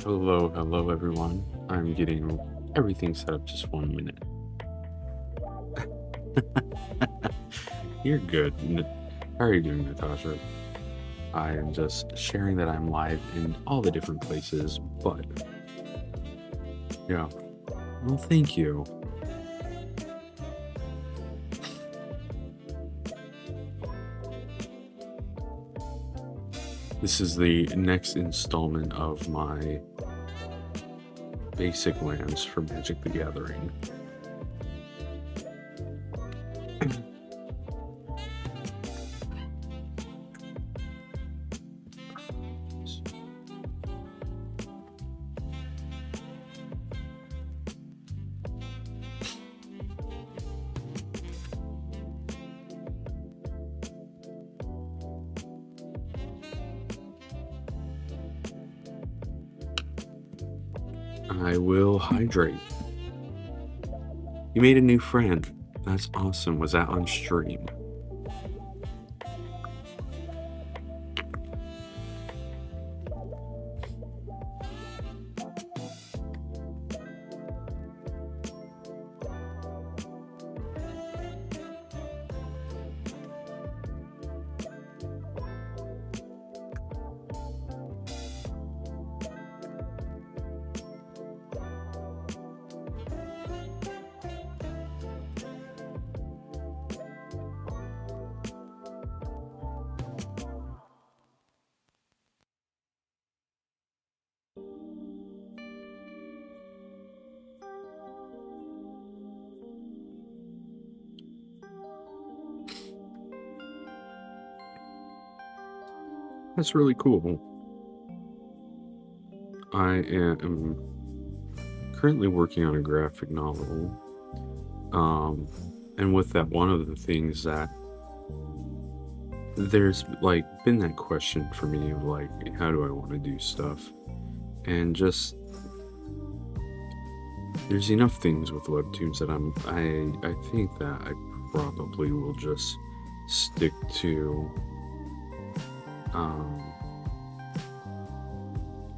Hello everyone. I'm getting everything set up just 1 minute. You're good. How are you doing, Natasha? I am just sharing that I'm live in all the different places, but yeah. Well, thank you. This is the next installment of my basic lands for Magic the Gathering. I will hydrate. You made a new friend. That's awesome. Was that on stream? That's really cool. I am currently working on a graphic novel. And with that, one of the things that there's like been that question for me of like, how do I want to do stuff? And just there's enough things with webtoons that I think that I probably will just stick to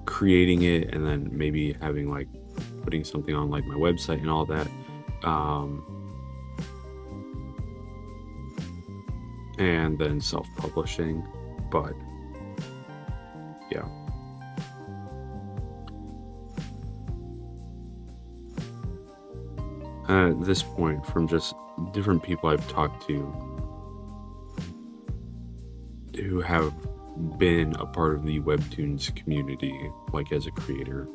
creating it and then maybe having like putting something on like my website and all that. And then self-publishing, but yeah. At this point, from just different people I've talked to who have been a part of the webtoons community, like as a creator,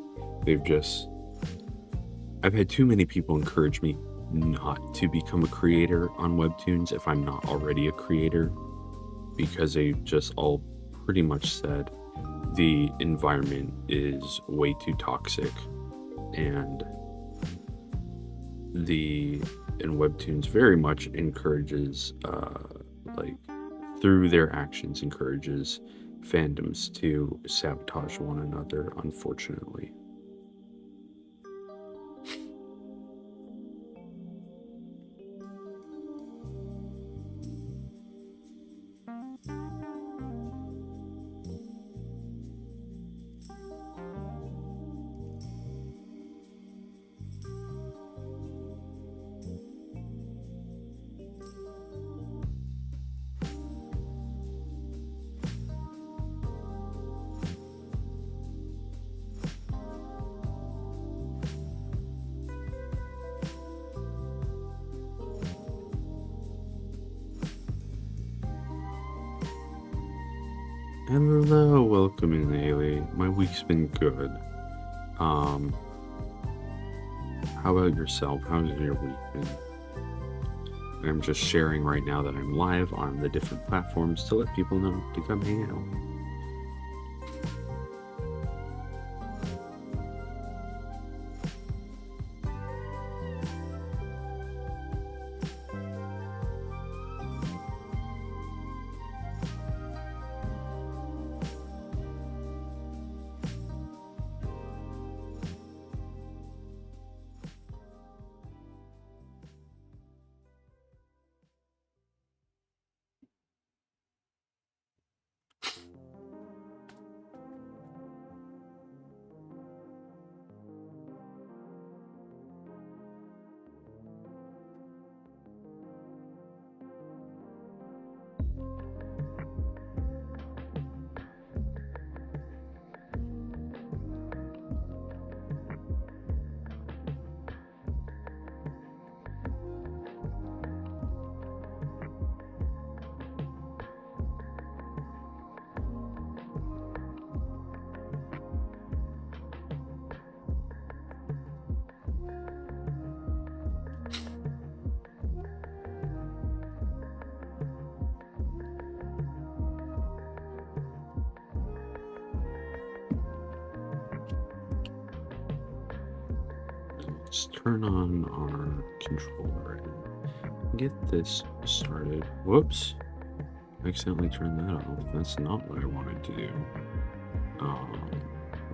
I've had too many people encourage me not to become a creator on webtoons if I'm not already a creator, because they just all pretty much said the environment is way too toxic, and webtoons very much encourages like through their actions encourages fandoms to sabotage one another, unfortunately. Hello, welcome in, Ailey. My week's been good. How about yourself? How's your week been? I'm just sharing right now that I'm live on the different platforms to let people know to come hang out. let's turn on our controller and get this started. Whoops. I accidentally turned that off. That's not what I wanted to do.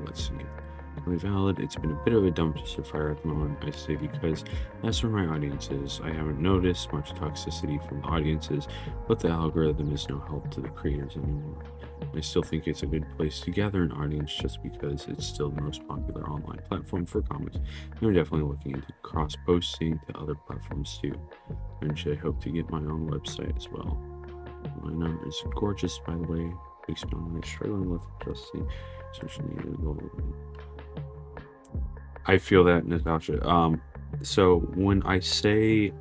Let's see. Really valid. It's been a bit of a dumpster fire at the moment, I say, because that's where my audience is. I haven't noticed much toxicity from the audiences, but the algorithm is no help to the creators anymore. I still think it's a good place to gather an audience just because it's still the most popular online platform for comics. And I'm definitely looking into cross-posting to other platforms too. Eventually, I hope to get my own website as well. My number is gorgeous, by the way. Makes me really struggling with adjusting social media. I feel that, Natasha. So when I say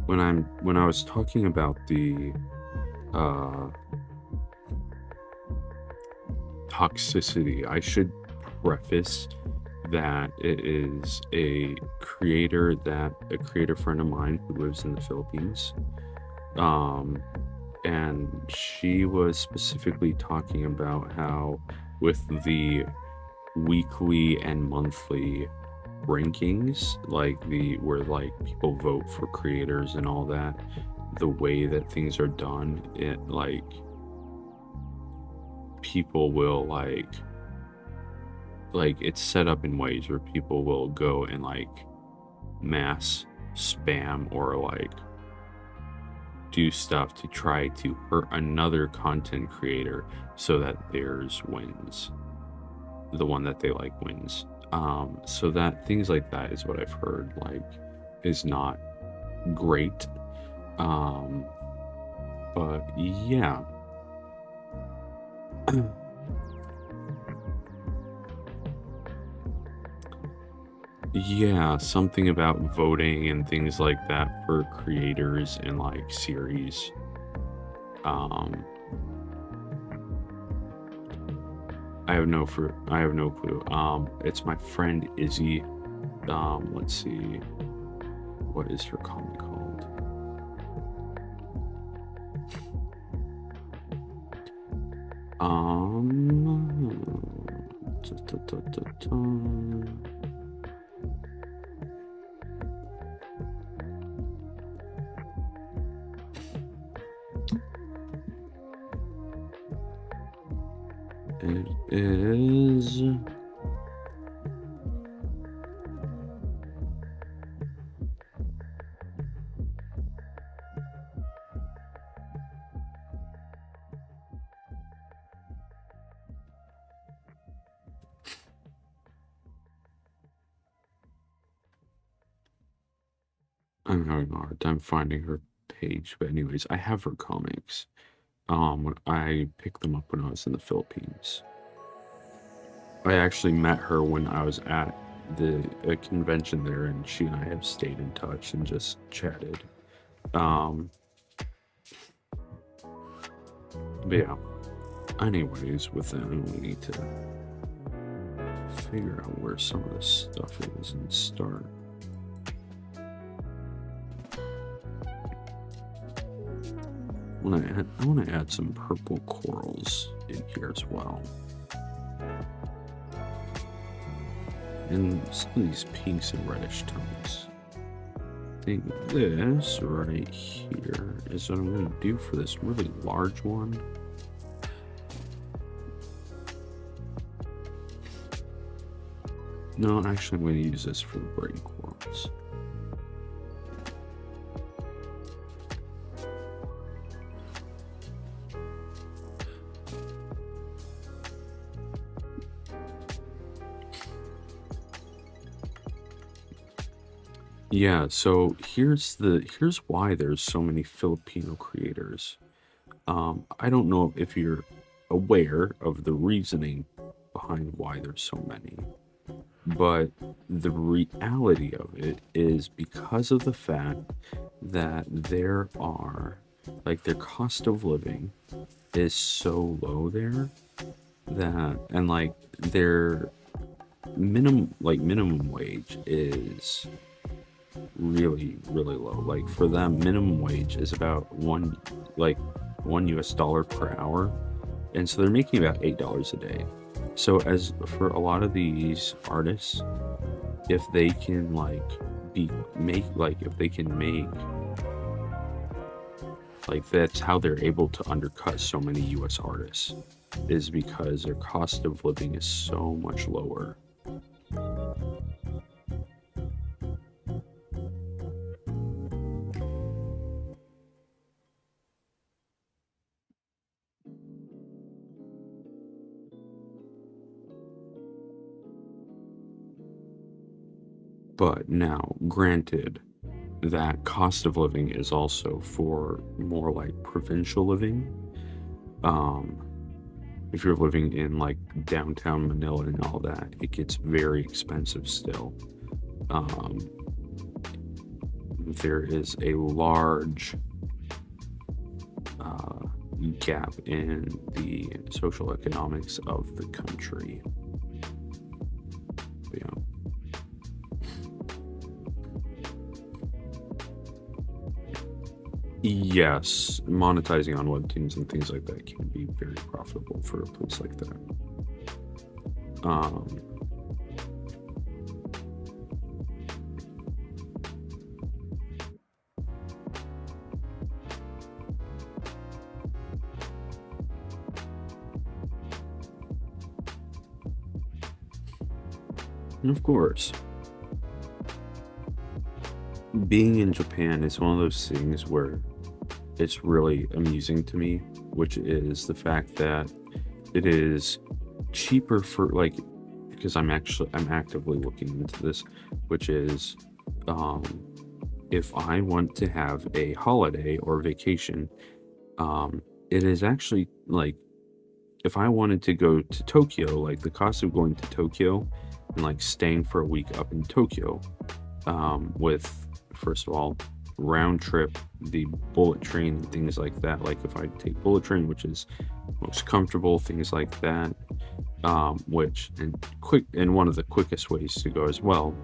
when I was talking about the toxicity, I should preface that it is a creator friend of mine who lives in the Philippines. And she was specifically talking about how with the weekly and monthly rankings, where people vote for creators and all that, the way that things are done, it people will it's set up in ways where people will go and mass spam or do stuff to try to hurt another content creator so that theirs wins, the one that they wins. So that things like that is what I've heard is not great. But yeah. Yeah, something about voting and things like that for creators and series. I have no clue. It's my friend Izzy. Let's see. What is her comic called? It is I'm having a hard time finding her page, but anyways, I have her comics. I picked them up when I was in the Philippines. I actually met her when I was at a convention there, and she and I have stayed in touch and just chatted. But yeah. Anyways, with that, we need to figure out where some of this stuff is and start. I want to add some purple corals in here as well. And some of these pinks and reddish tones. I think this right here is what I'm going to do for this really large one. No, actually I'm going to use this for the brain corals. Yeah, so here's why there's so many Filipino creators. I don't know if you're aware of the reasoning behind why there's so many, but the reality of it is because of the fact that their cost of living is so low there, that and their minimum wage is really low. For them, minimum wage is about $1 US per hour, and so they're making about $8 a day. So as for a lot of these artists, if they can if they can make that's how they're able to undercut so many US artists, is because their cost of living is so much lower. But now, granted, that cost of living is also for more like provincial living. Um, if you're living in like downtown Manila and all that, it gets very expensive still. Um, there is a large gap in the social economics of the country. Yeah. Yes, monetizing on webtoons and things like that can be very profitable for a place like that. Um, and of course, being in Japan is one of those things where it's really amusing to me, which is the fact that it is cheaper for because I'm actively looking into this, which is um if I want to have a holiday or vacation, it is actually if I wanted to go to Tokyo, like the cost of going to Tokyo and like staying for a week up in Tokyo, with first of all round trip, the bullet train and things like that. Like if I take bullet train, which is most comfortable, things like that, which and one of the quickest ways to go as well.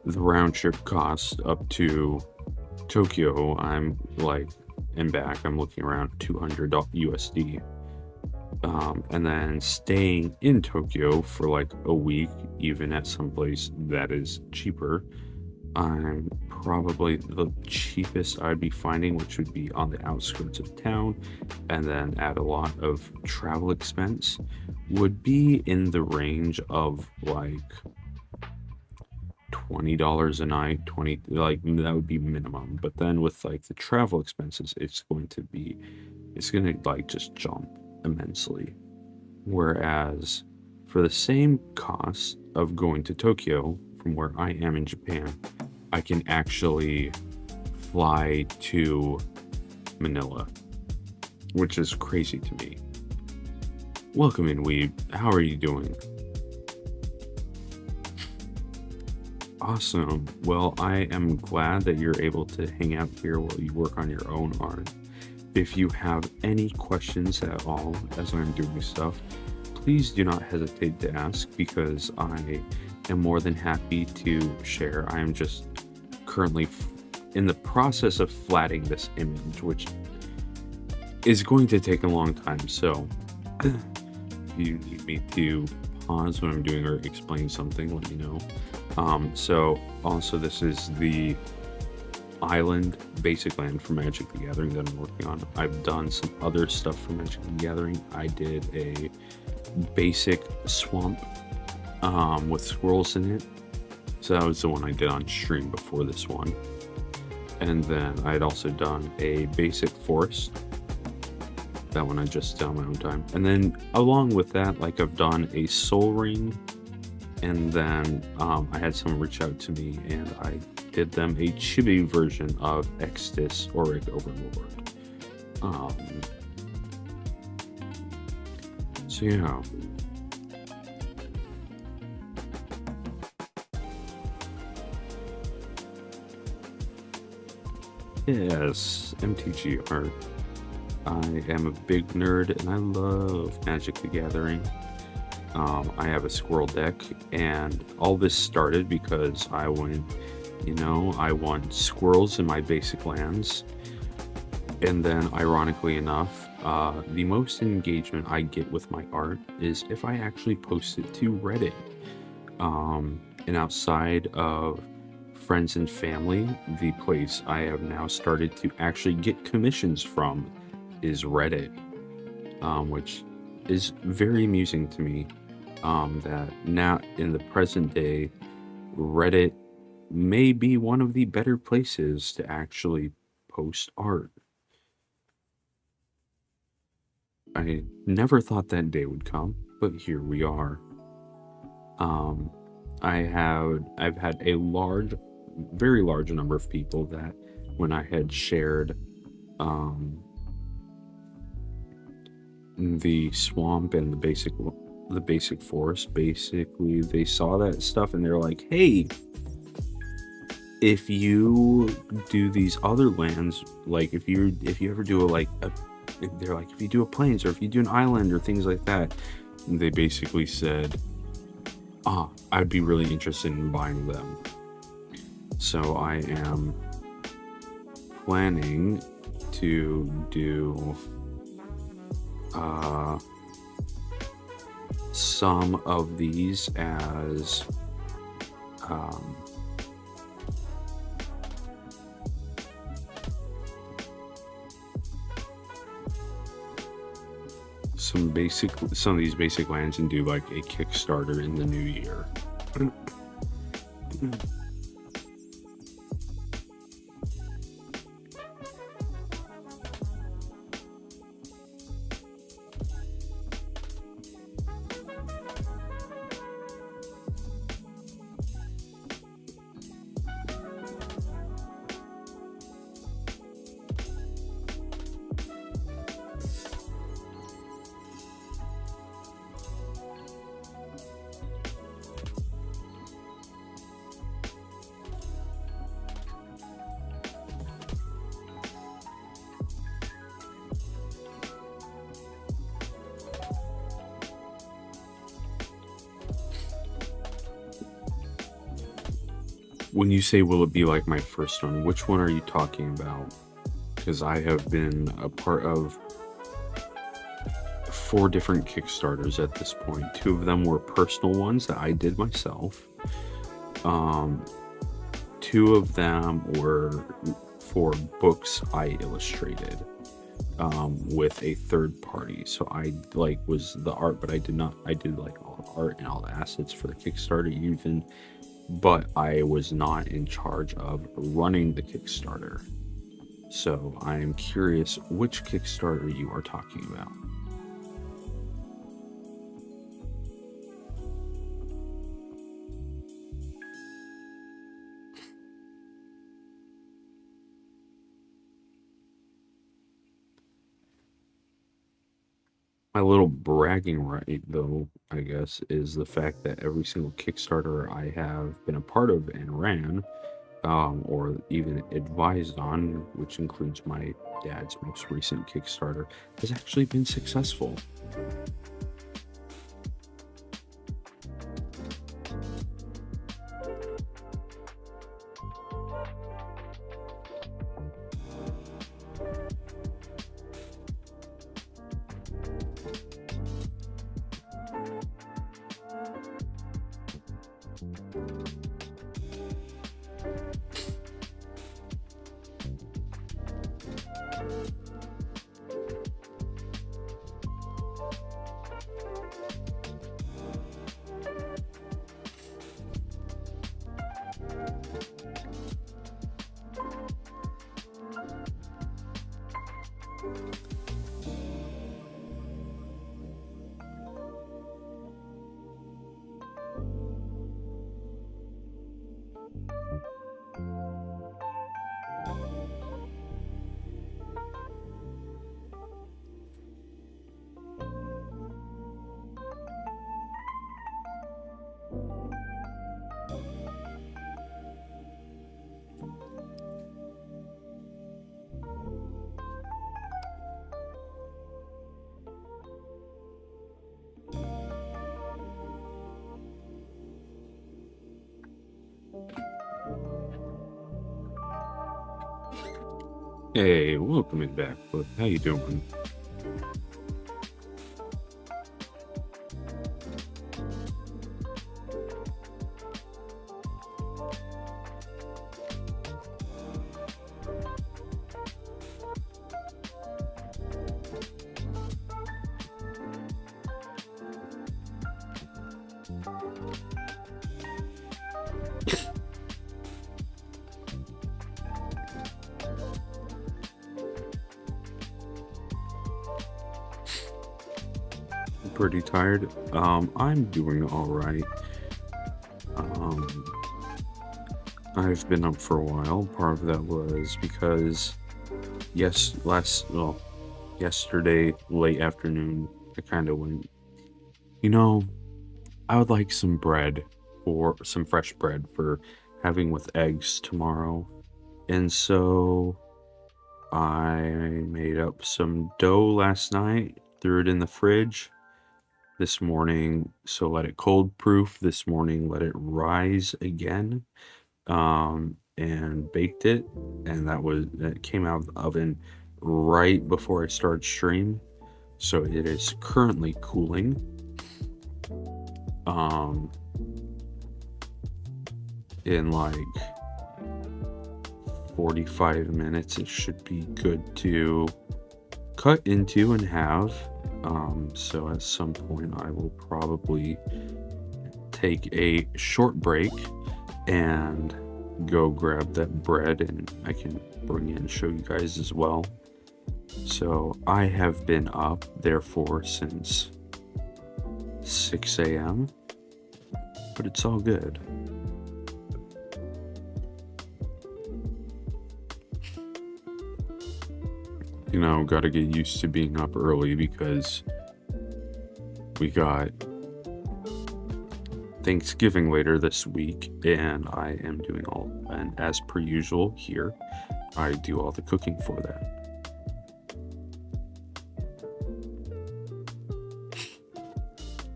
The round trip cost up to Tokyo, and back, I'm looking around 200 USD. And then staying in Tokyo for like a week, even at some place that is cheaper, I'm probably the cheapest I'd be finding, which would be on the outskirts of town, and then add a lot of travel expense, would be in the range of like $20 a night. That would be minimum. But then with like the travel expenses, it's gonna like just jump immensely. Whereas for the same cost of going to Tokyo from where I am in Japan, I can actually fly to Manila, which is crazy to me. Welcome in, Weeb. How are you doing? Awesome. Well, I am glad that you're able to hang out here while you work on your own art. If you have any questions at all as I'm doing stuff, please do not hesitate to ask, because I am more than happy to share. I am just currently in the process of flattening this image, which is going to take a long time. So if you need me to pause when I'm doing or explain something, let me know. So also, this is the island basic land for Magic the Gathering that I'm working on. I've done some other stuff for Magic the Gathering. I did a basic swamp with squirrels in it. So that was the one I did on stream before this one. And then I had also done a basic forest. That one I just did on my own time. And then along with that, like I've done a soul ring. And then I had someone reach out to me and I did them a chibi version of Extus Auric Overlord. So yeah. Yes, MTG art. I am a big nerd and I love Magic the Gathering. I have a squirrel deck, and all this started because I want squirrels in my basic lands. And then, ironically enough, the most engagement I get with my art is if I actually post it to Reddit. And outside of friends and family, the place I have now started to actually get commissions from is Reddit, which is very amusing to me. That now in the present day, Reddit may be one of the better places to actually post art. I never thought that day would come, but here we are. Um, I've had a very large number of people that when I had shared um, the swamp and the basic forest, basically they saw that stuff and they're like, "Hey, if you do these other lands, like if you ever do they're like if you do a plains or if you do an island or things like that," they basically said, "Ah, I'd be really interested in buying them." So I am planning to do some of these as um, some of these basic lands and do like a Kickstarter in the new year. When you say will it be like my first one, which one are you talking about? Because I have been a part of 4 different Kickstarters at this point. 2 of them were personal ones that I did myself. 2 of them were for books I illustrated with a third party. So I was the art, but I did like all the art and all the assets for the Kickstarter even, but I was not in charge of running the Kickstarter. So I am curious which Kickstarter you are talking about. My little bragging right, though, I guess, is the fact that every single Kickstarter I have been a part of and ran, or even advised on, which includes my dad's most recent Kickstarter, has actually been successful. Hey, welcome back, bud. How you doing? pretty tired. I'm doing all right. Um, I've been up for a while. Part of that was because yesterday late afternoon, I kind of went, you know, I would like some bread or some fresh bread for having with eggs tomorrow. And so I made up some dough last night, threw it in the fridge this morning, so let it cold proof this morning, let it rise again, and baked it, and that came out of the oven right before I started stream, so it is currently cooling. In like 45 minutes it should be good to cut into and have. So at some point I will probably take a short break and go grab that bread, and I can bring it and show you guys as well. So I have been up therefore since 6 a.m. but it's all good. Gotta get used to being up early because we got Thanksgiving later this week, and I am doing and as per usual here, I do all the cooking for that.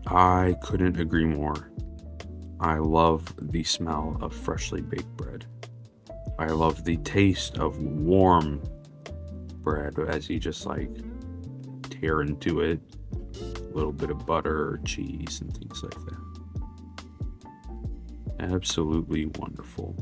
I couldn't agree more. I love the smell of freshly baked bread. I love the taste of warm bread as you just like tear into it, a little bit of butter or cheese and things like that. Absolutely wonderful.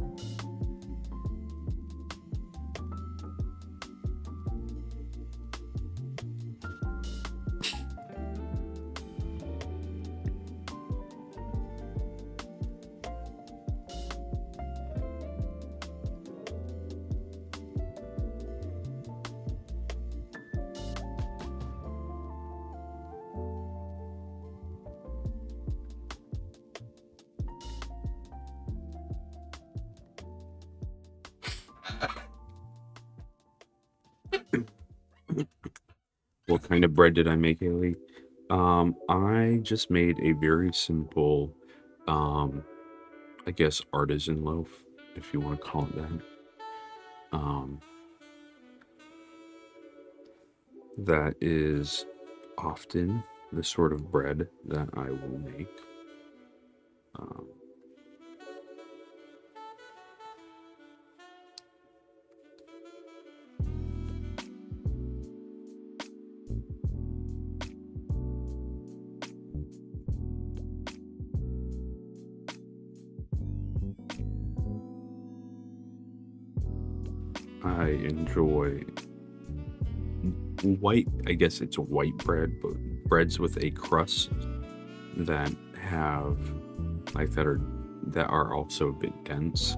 What kind of bread did I make, Haley? I just made a very simple, I guess artisan loaf, if you want to call it that. That is often the sort of bread that I will make. I enjoy I guess it's white bread, but breads with a crust that have that are also a bit dense.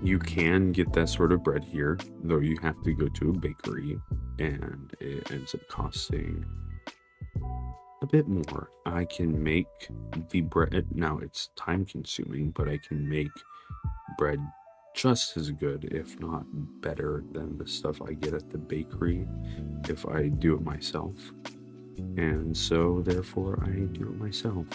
You can get that sort of bread here, though you have to go to a bakery, and it ends up costing a bit more. I can make the bread, now it's time consuming, but I can make bread just as good, if not better, than the stuff I get at the bakery if I do it myself. And so therefore I do it myself.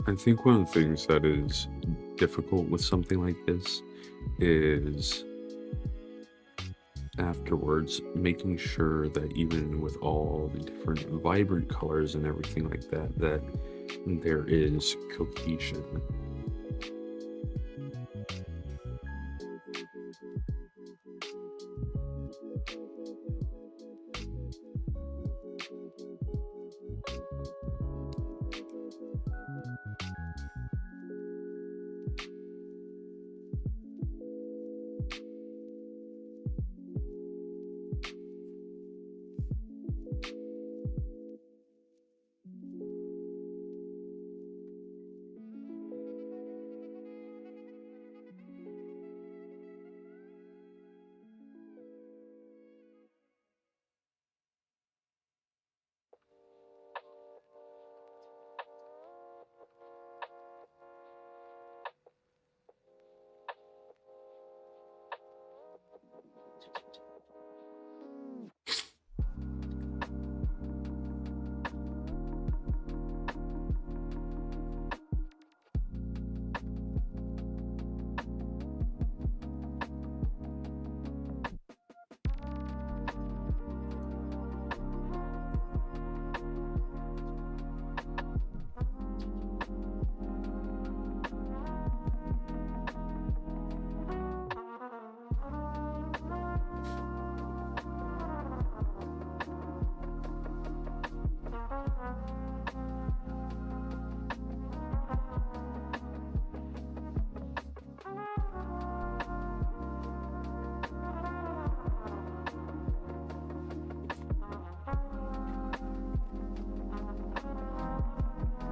I think one of the things that is difficult with something like this is afterwards making sure that even with all the different vibrant colors and everything like that, that there is cohesion.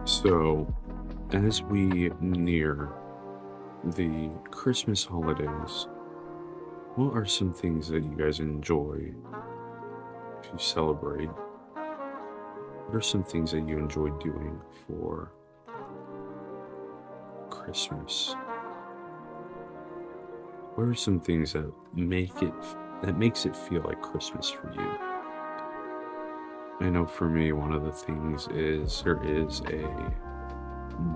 So, as we near the Christmas holidays, what are some things that you guys enjoy if you celebrate? What are some things that you enjoy doing for Christmas? What are some things that makes it feel like Christmas for you? I know for me, one of the things is there is a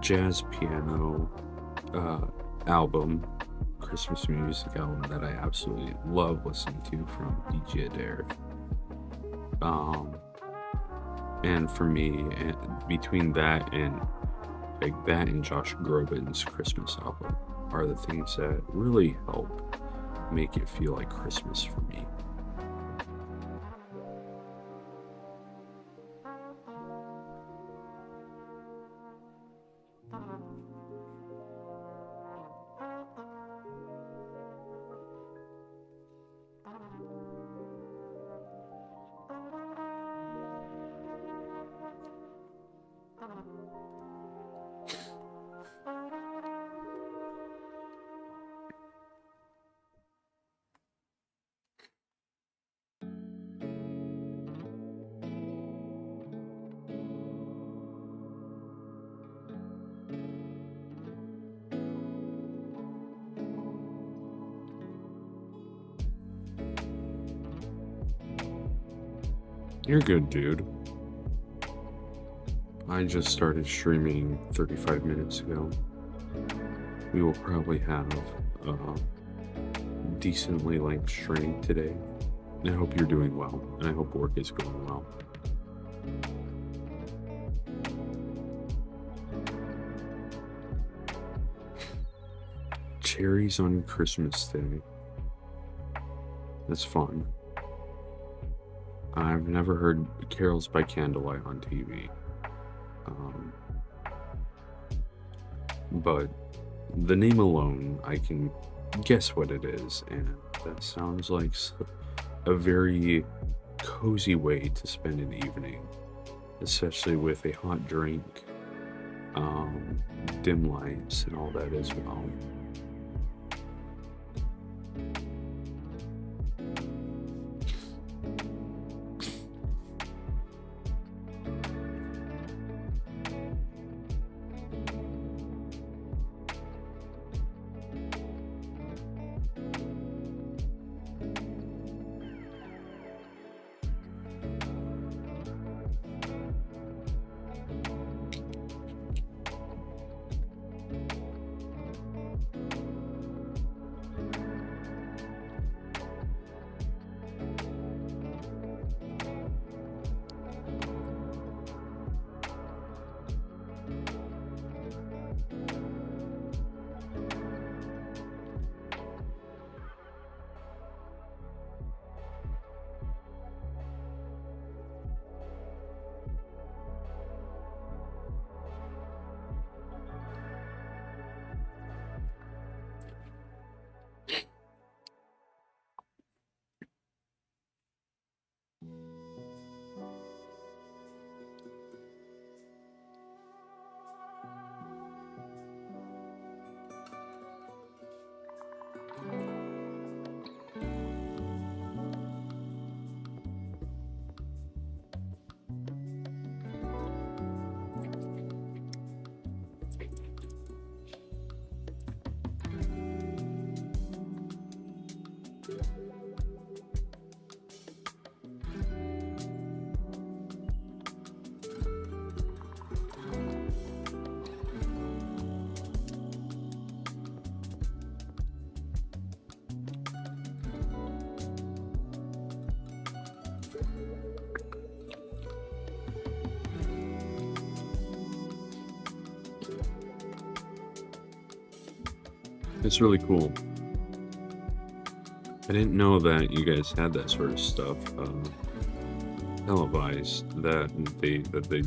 jazz piano uh, album, Christmas music album that I absolutely love listening to from DJ Adair. Um, and for me, between that and Josh Groban's Christmas album are the things that really help make it feel like Christmas for me. You're good, dude. I just started streaming 35 minutes ago. We will probably have a decently length stream today. I hope you're doing well, and I hope work is going well. Cherries on Christmas Day. That's fun. I've never heard Carols by Candlelight on TV. But the name alone, I can guess what it is, and that sounds like a very cozy way to spend an evening, especially with a hot drink, dim lights, and all that as well. It's really cool. I didn't know that you guys had that sort of stuff televised. That they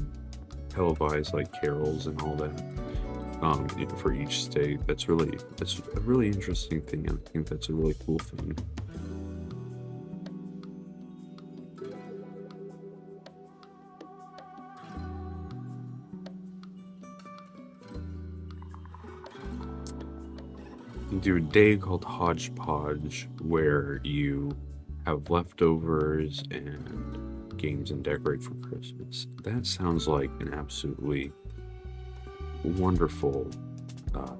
televise like carols and all that. For each state. That's a really interesting thing, and I think that's a really cool thing. You do a day called Hodgepodge where you have leftovers and games and decorate for Christmas. That sounds like an absolutely wonderful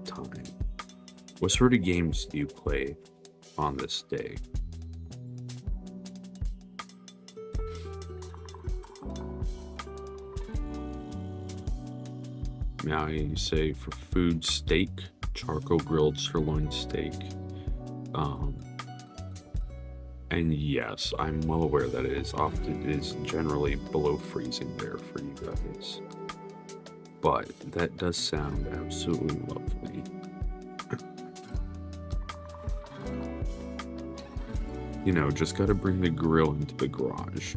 time. What sort of games do you play on this day? Now you say for food, steak, charcoal grilled sirloin steak. Um, and yes, I'm well aware that it is generally below freezing there for you guys. But that does sound absolutely lovely. You know, just gotta bring the grill into the garage.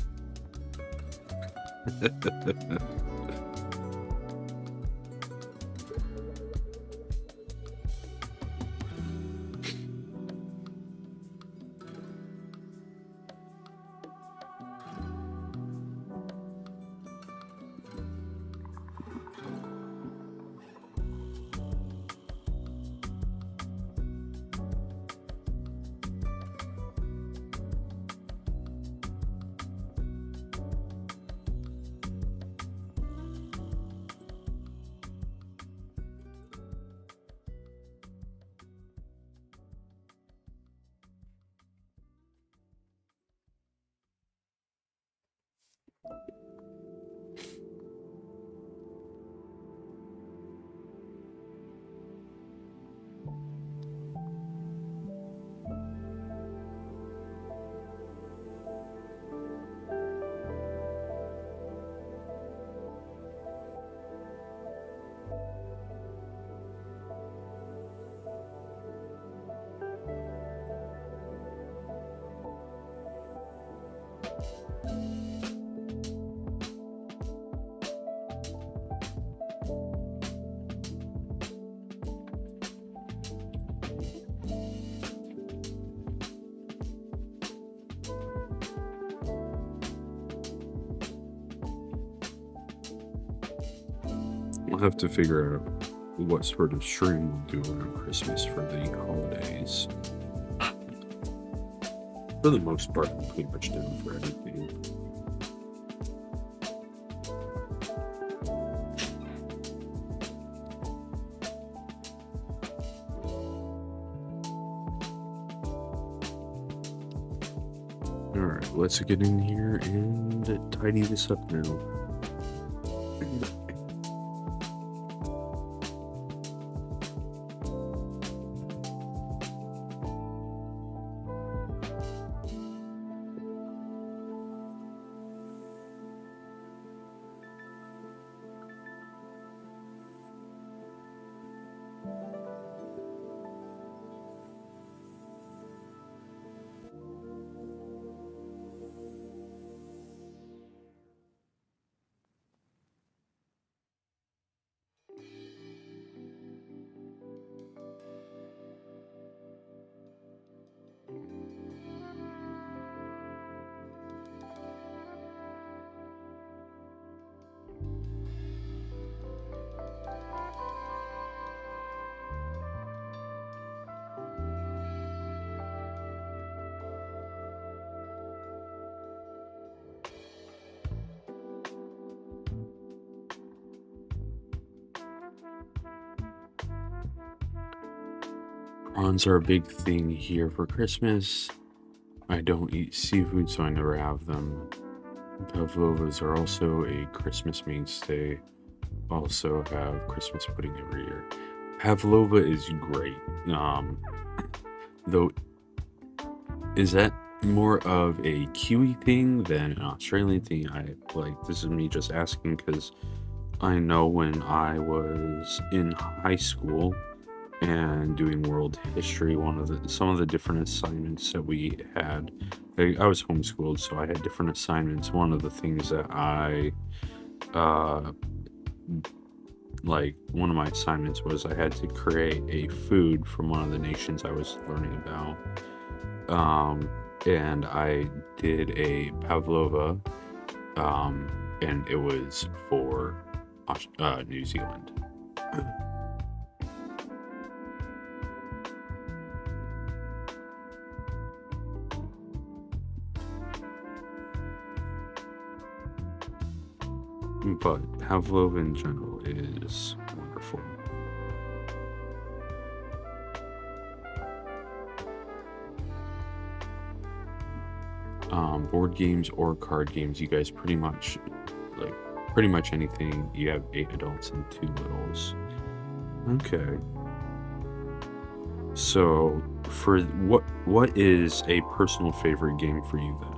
We'll have to figure out what sort of stream we'll do around Christmas for the holidays. For the most part, I'm pretty much down for anything. Alright, let's get in here and tidy this up now. Prawns are a big thing here for Christmas. I don't eat seafood, so I never have them. Pavlovas are also a Christmas mainstay. Also have Christmas pudding every year. Pavlova is great. Though, is that more of a Kiwi thing than an Australian thing? This is me just asking because I know when I was in high school and doing world history. Some of the different assignments that we had. I was homeschooled, so I had different assignments. One of the things that uh, one of my assignments was I had to create a food from one of the nations I was learning about. And I did a pavlova, and it was for New Zealand. But pavlova in general is wonderful. Board games or card games, you guys pretty much anything. You have 8 adults and 2 littles. Okay. So for what is a personal favorite game for you then?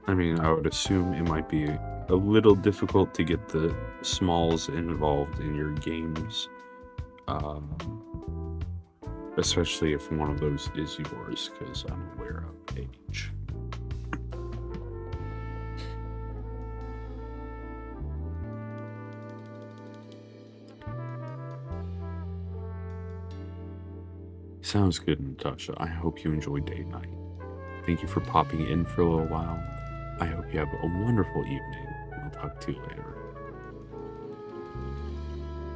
I mean, I would assume it might be a little difficult to get the smalls involved in your games, especially if one of those is yours, because I'm aware of age. Sounds good, Natasha. I hope you enjoy date night. Thank you for popping in for a little while. I hope you have a wonderful evening. I'll talk to you later.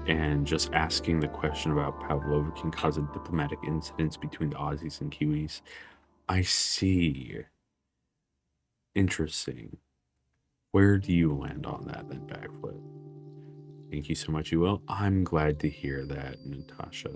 And just asking the question about pavlova can cause a diplomatic incidents between the Aussies and Kiwis. I see. Interesting. Where do you land on that then, Backflip? Thank you so much, you will. I'm glad to hear that, Natasha.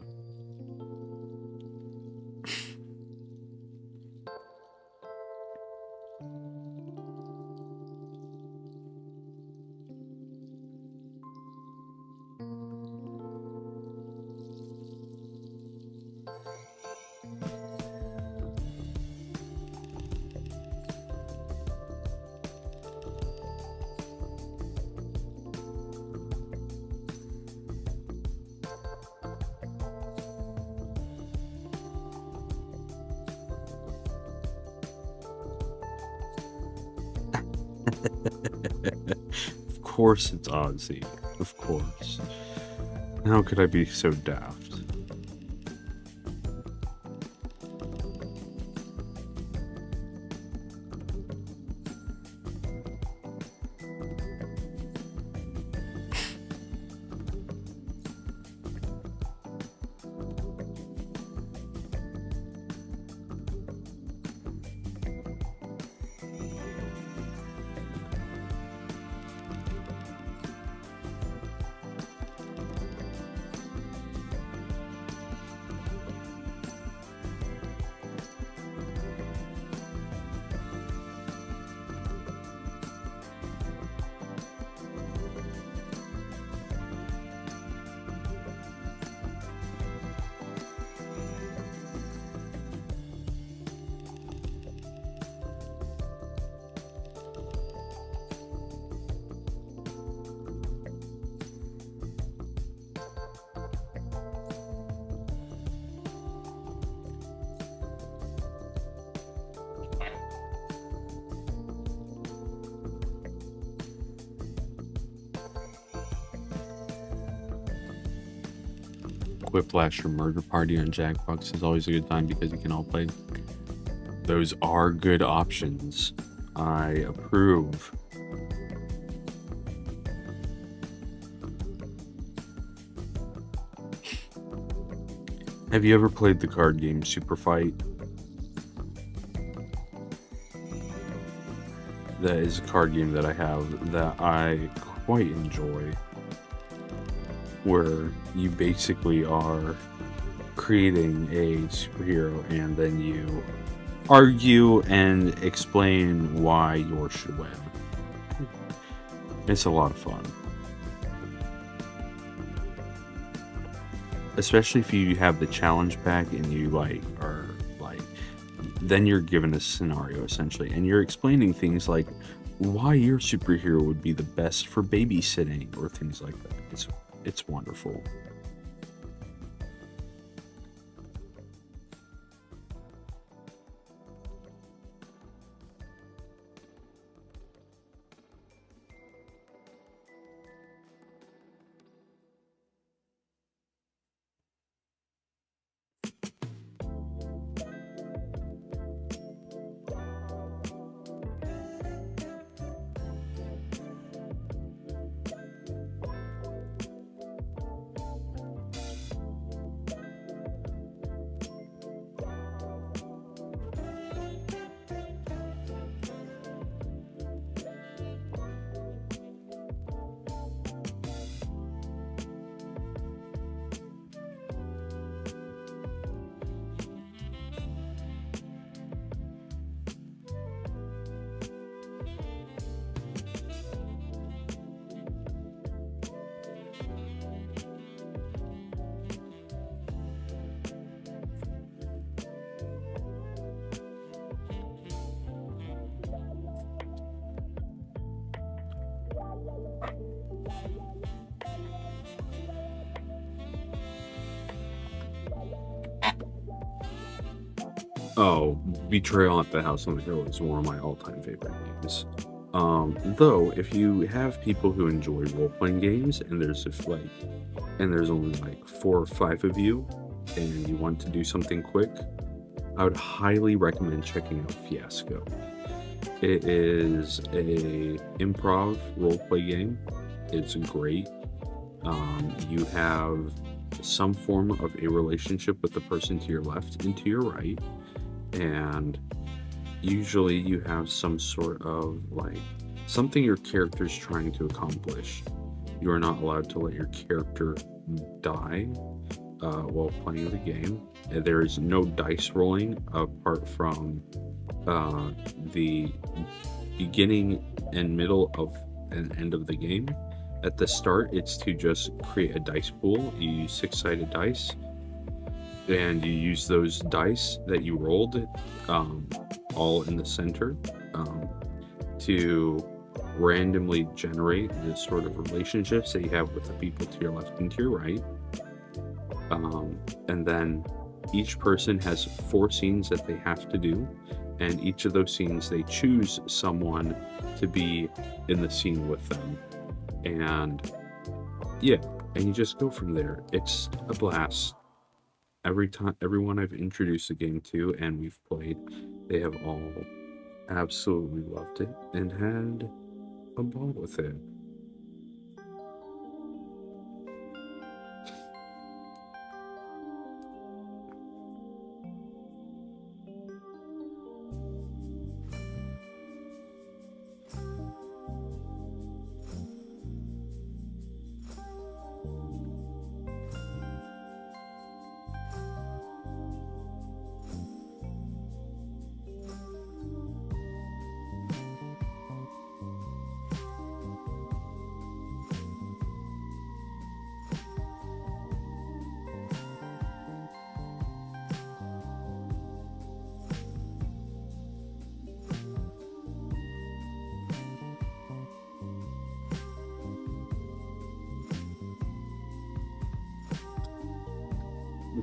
Of course it's Ozzy. Of course. How could I be so daft? Whiplash or Murder Party on Jackbox is always a good time because you can all play. Those are good options. I approve. Have you ever played the card game Super Fight? That is a card game that I have that I quite enjoy, where you basically are creating a superhero and then you argue and explain why yours should win. It's a lot of fun. Especially if you have the challenge pack and you are then you're given a scenario essentially, and you're explaining things like why your superhero would be the best for babysitting or things like that. It's wonderful. Oh, Betrayal at the House on the Hill is one of my all-time favorite games. Though if you have people who enjoy role-playing games and there's only like 4 or 5 of you and you want to do something quick, I would highly recommend checking out Fiasco. It is a improv role-play game. It's great. You have some form of a relationship with the person to your left and to your right, and usually you have some sort of like something your character's trying to accomplish. You are not allowed to let your character die while playing the game. There is no dice rolling apart from the beginning and middle of and end of the game. At the start, it's to just create a dice pool. You use 6-sided dice, and you use those dice that you rolled all in the center to randomly generate the sort of relationships that you have with the people to your left and to your right. And then each person has 4 scenes that they have to do, and each of those scenes they choose someone to be in the scene with them. And yeah, and you just go from there. It's a blast. Everyone I've introduced the game to and we've played, they have all absolutely loved it and had a ball with it.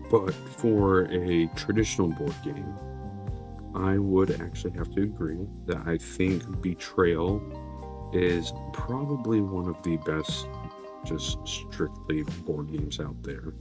But for a traditional board game, I would actually have to agree that I think Betrayal is probably one of the best just strictly board games out there.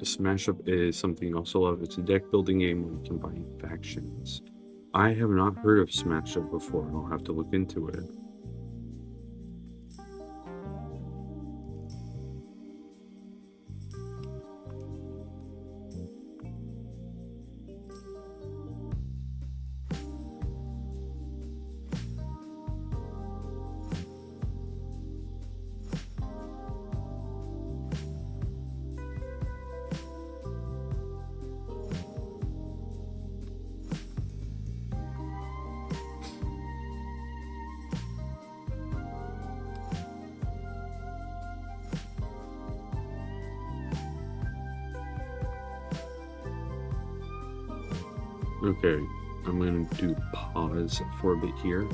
Smash Up is something I also love. It's a deck building game where you combine factions. I have not heard of Smash Up before. I'll have to look into it. Okay, I'm going to do pause for a bit here.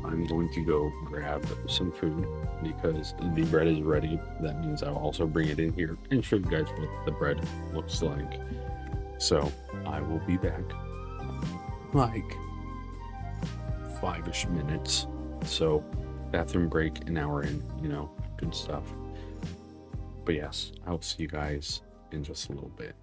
I'm going to go grab some food because the bread is ready. That means I'll also bring it in here and show you guys what the bread looks like. So I will be back like 5-ish minutes. So bathroom break, an hour in, good stuff. But yes, I'll see you guys in just a little bit.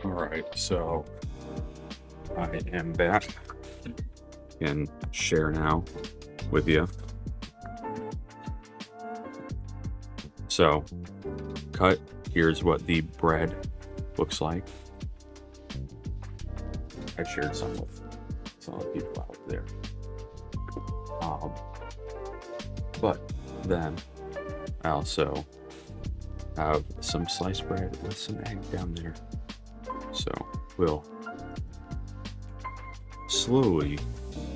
All right, so I am back and share now with you. So, cut. Here's what the bread looks like. I shared some with some of the people out there. But then I also have some sliced bread with some egg down there. So we'll slowly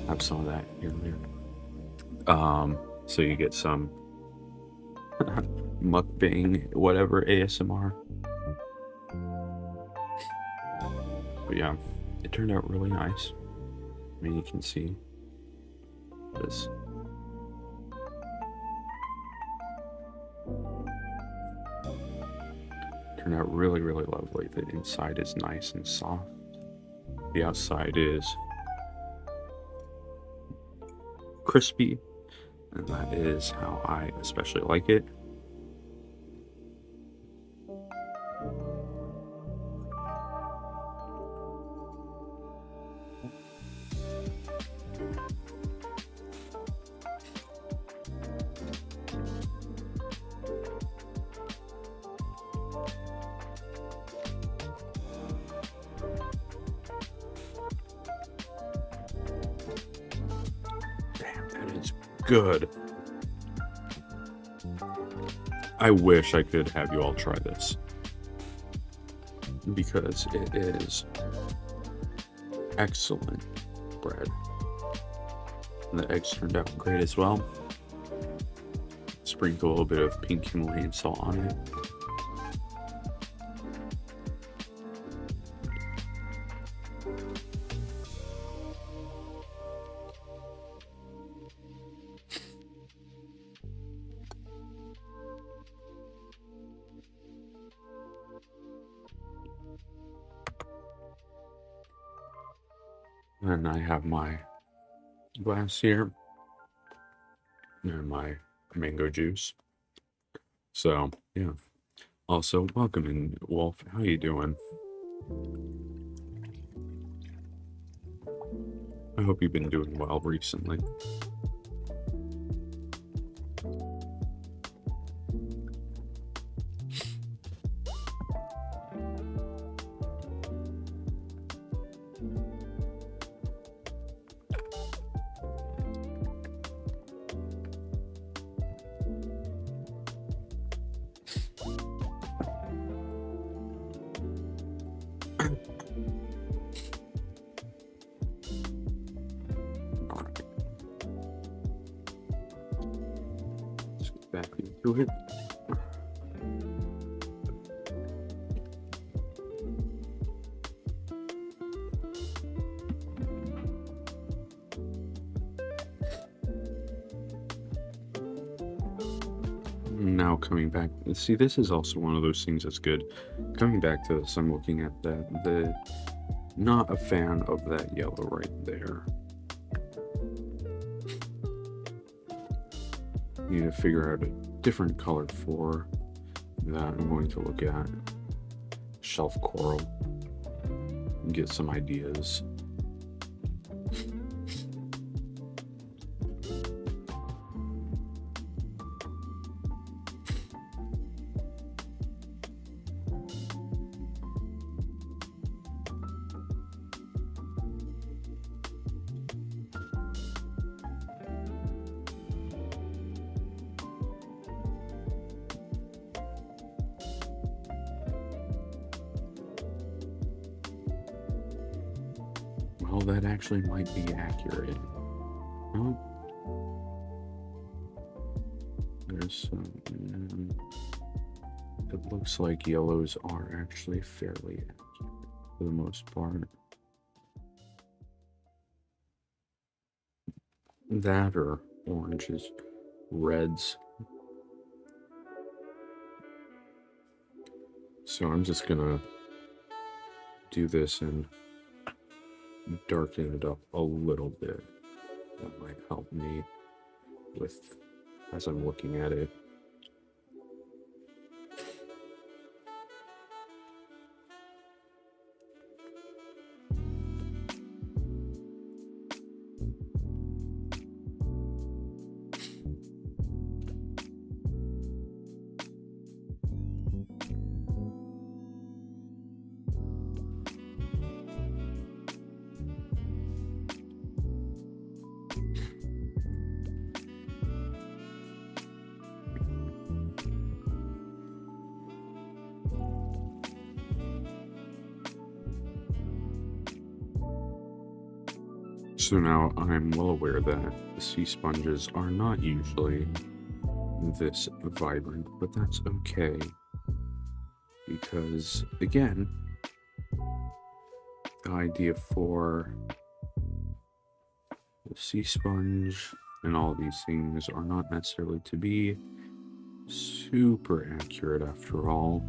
have some of that here and there. So you get some mukbang, whatever, ASMR. But yeah, it turned out really nice. I mean, you can see this. Turned out really, really lovely. The inside is nice and soft. The outside is crispy, and that is how I especially like it. Damn, that is good. I wish I could have you all try this, because it is excellent bread. And the eggs turned out great as well. Sprinkle a little bit of pink Himalayan salt on it. And I have my glass here and my mango juice. So yeah. Also, welcome in, Wolf. How you doing? I hope you've been doing well recently. Let's get back into it. Now coming back, see, this is also one of those things that's good. Coming back to this, I'm looking at the not a fan of that yellow right there. Need to figure out a different color for that. I'm going to look at shelf coral and get some ideas. Well, that actually might be accurate. Oh, there's some. It looks like yellows are actually fairly accurate for the most part. That or oranges, reds. So I'm just gonna do this in darken it up a little bit. That might help me with as I'm looking at it. So now I'm well aware that the sea sponges are not usually this vibrant, but that's okay because, again, the idea for the sea sponge and all these things are not necessarily to be super accurate after all.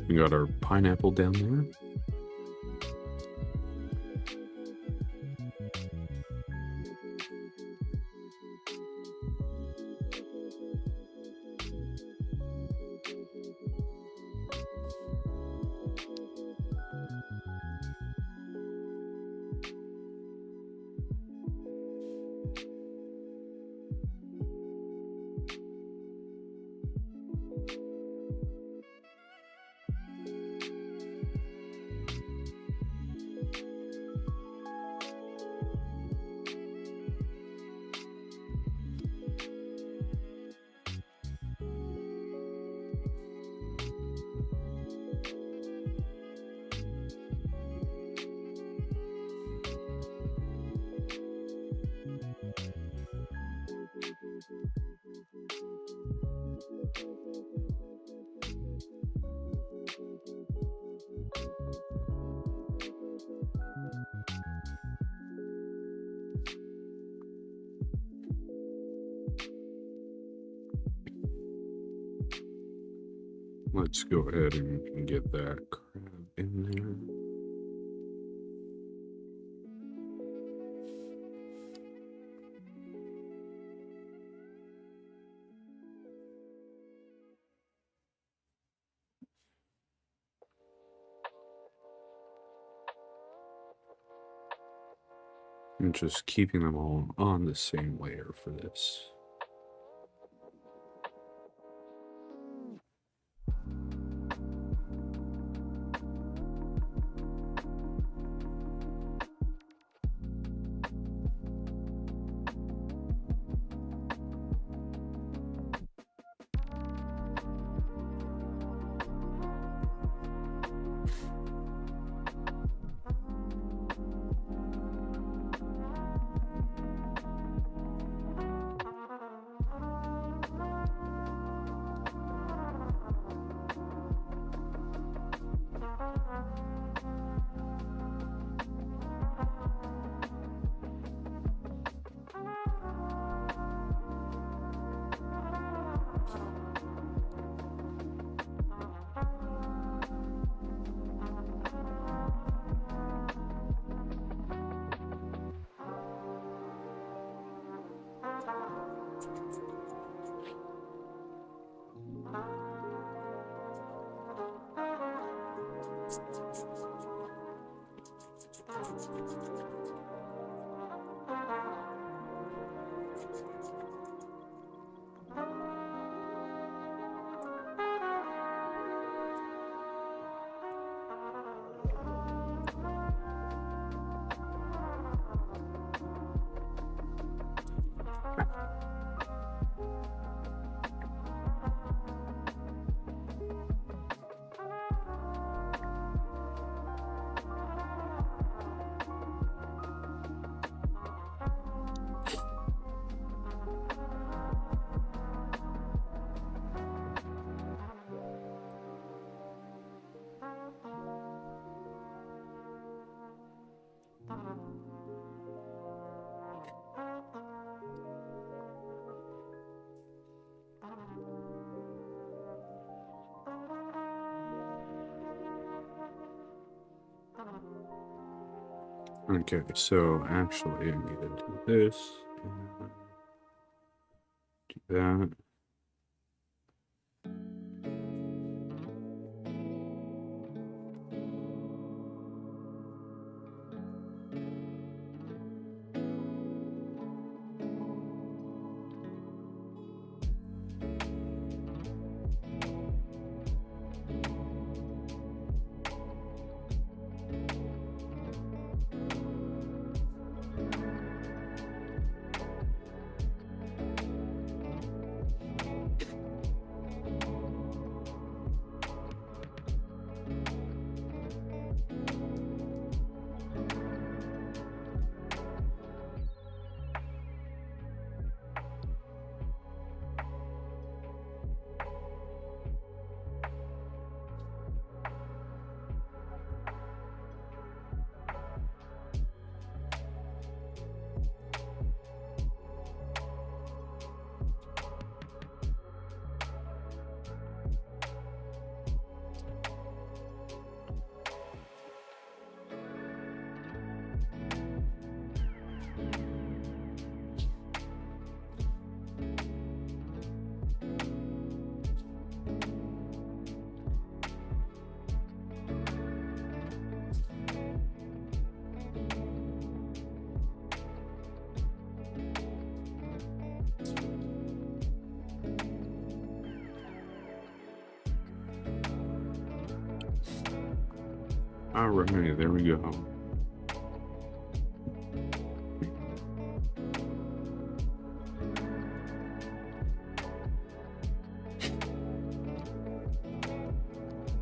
We got our pineapple down there. Let's go ahead and get that crab in there. And just keeping them all on the same layer for this. Okay, so actually I need to do this and do that. All right, there we go.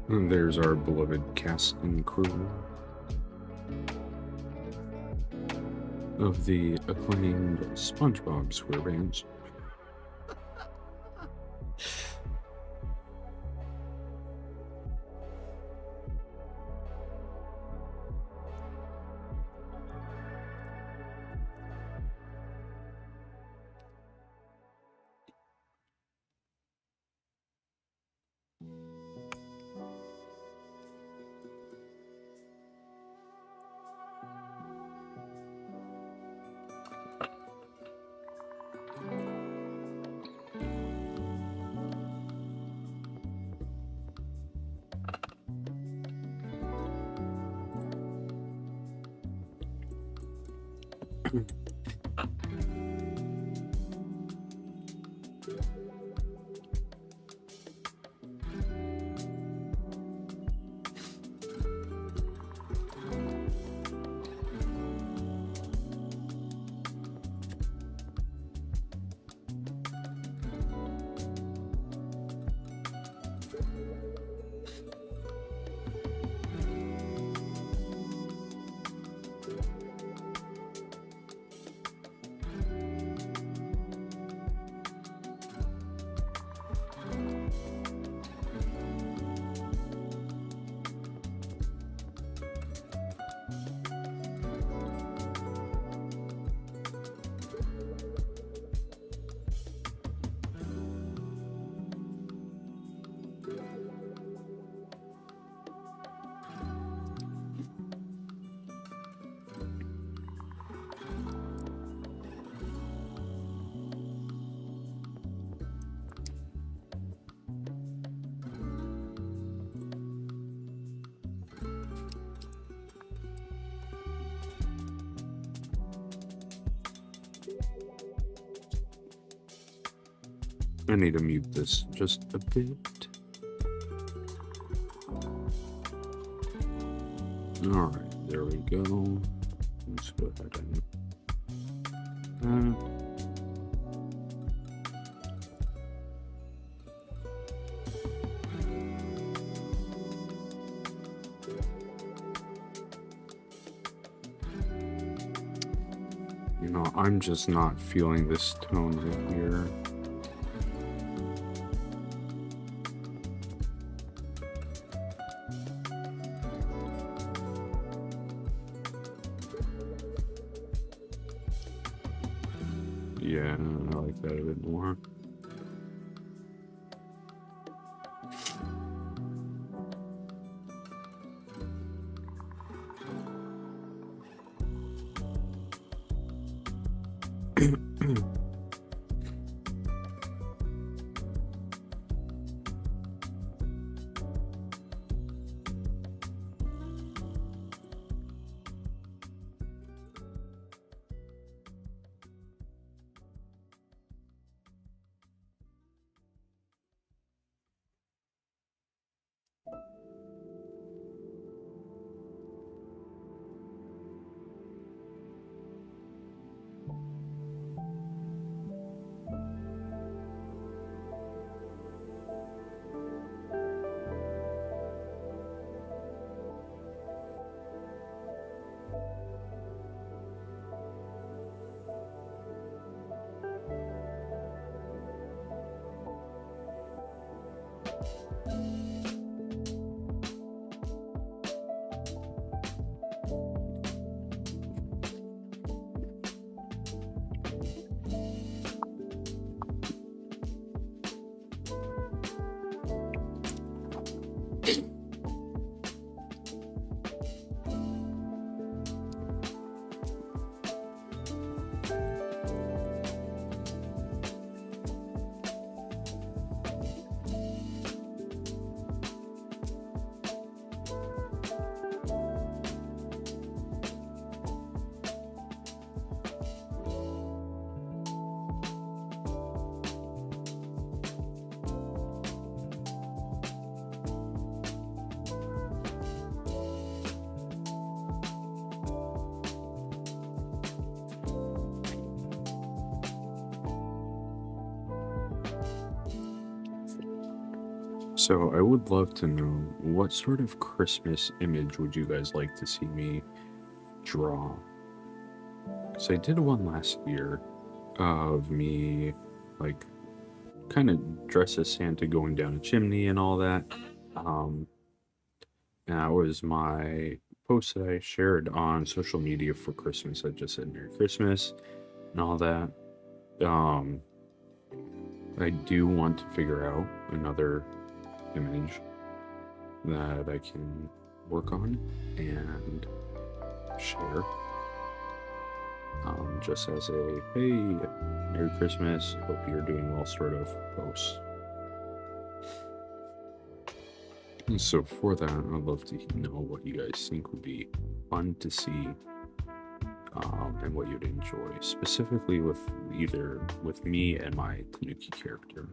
And there's our beloved cast and crew of the acclaimed SpongeBob SquarePants. I need to mute this just a bit. Alright, there we go. Let's go ahead and you know, I'm just not feeling this tone right here. Yeah, I like that a bit more. So I would love to know, what sort of Christmas image would you guys like to see me draw? Because I did one last year of me, like, kind of dressed as Santa going down a chimney and all that. And that was my post that I shared on social media for Christmas. I just said Merry Christmas and all that. I do want to figure out another image that I can work on and share, just as a hey, Merry Christmas, hope you're doing well sort of post. And so for that, I'd love to know what you guys think would be fun to see, and what you'd enjoy, specifically with either with me and my Tanuki character.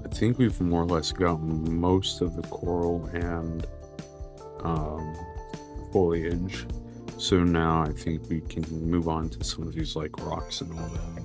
I think we've more or less gotten most of the coral and foliage. So now I think we can move on to some of these like rocks and all that.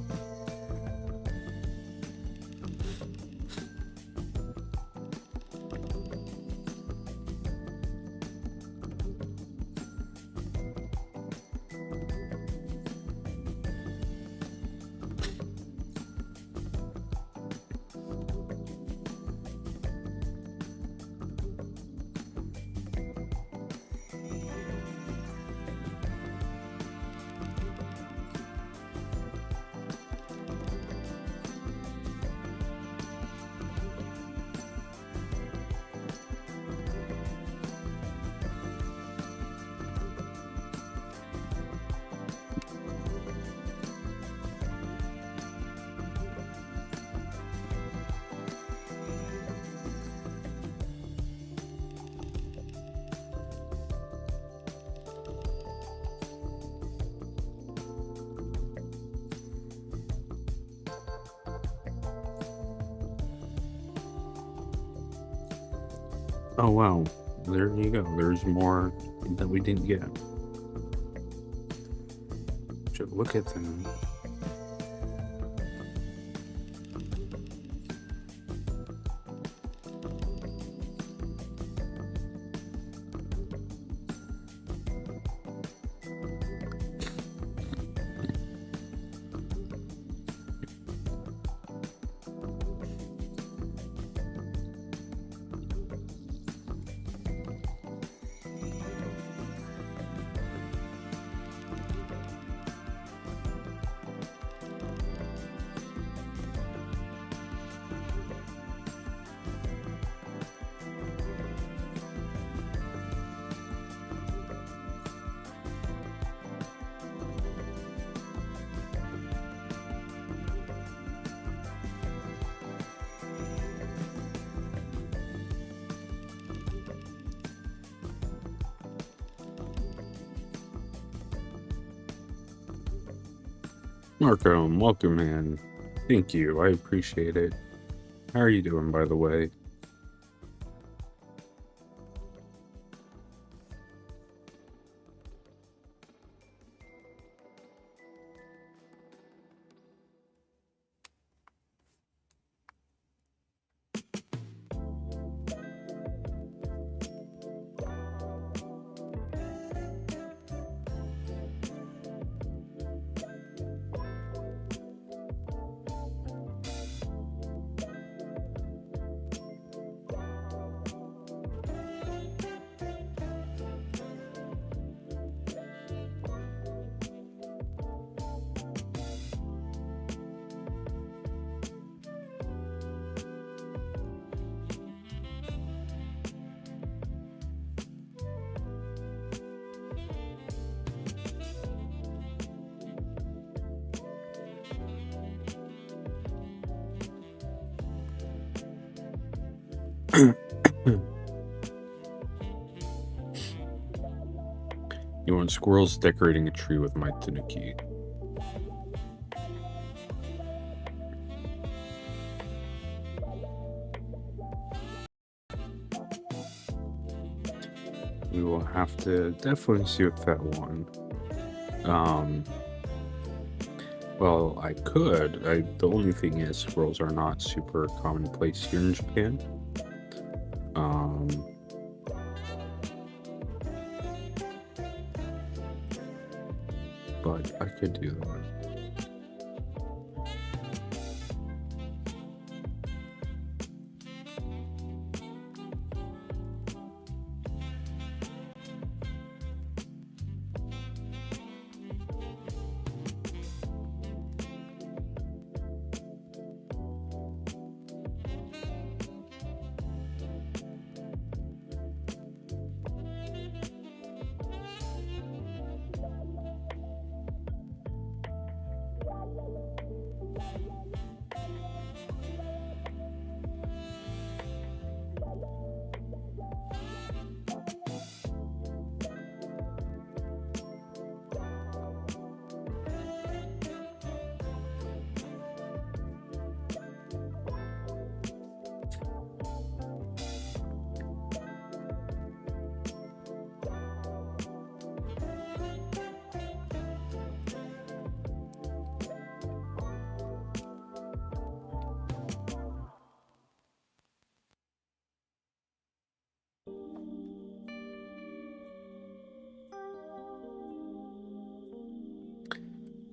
Oh wow, there you go. There's more that we didn't get. Should look at them. Marco, welcome, man. Thank you. I appreciate it. How are you doing, by the way? You want squirrels decorating a tree with my tanuki. We will have to definitely see with that one. Well, I could. The only thing is, squirrels are not super commonplace here in Japan. But I could do that.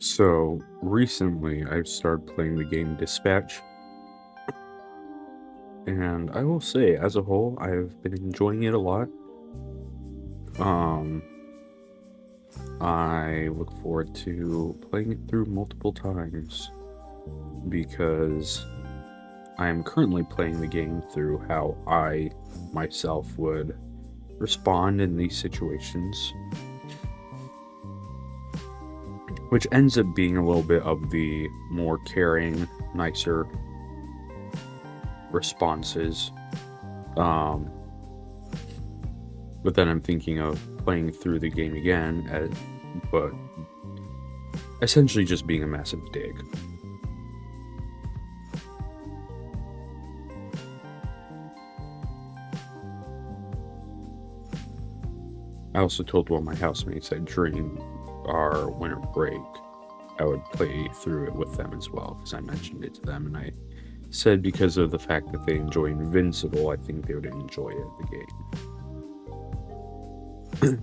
So recently I've started playing the game Dispatch, and I will say, as a whole, I've been enjoying it a lot. Um, I look forward to playing it through multiple times because I am currently playing the game through how I myself would respond in these situations, which ends up being a little bit of the more caring, nicer responses. Um, but then I'm thinking of playing through the game again, but essentially just being a massive dick. I also told one of my housemates that during our winter break, I would play through it with them as well, because I mentioned it to them, and I said because of the fact that they enjoy Invincible, I think they would enjoy it, the game.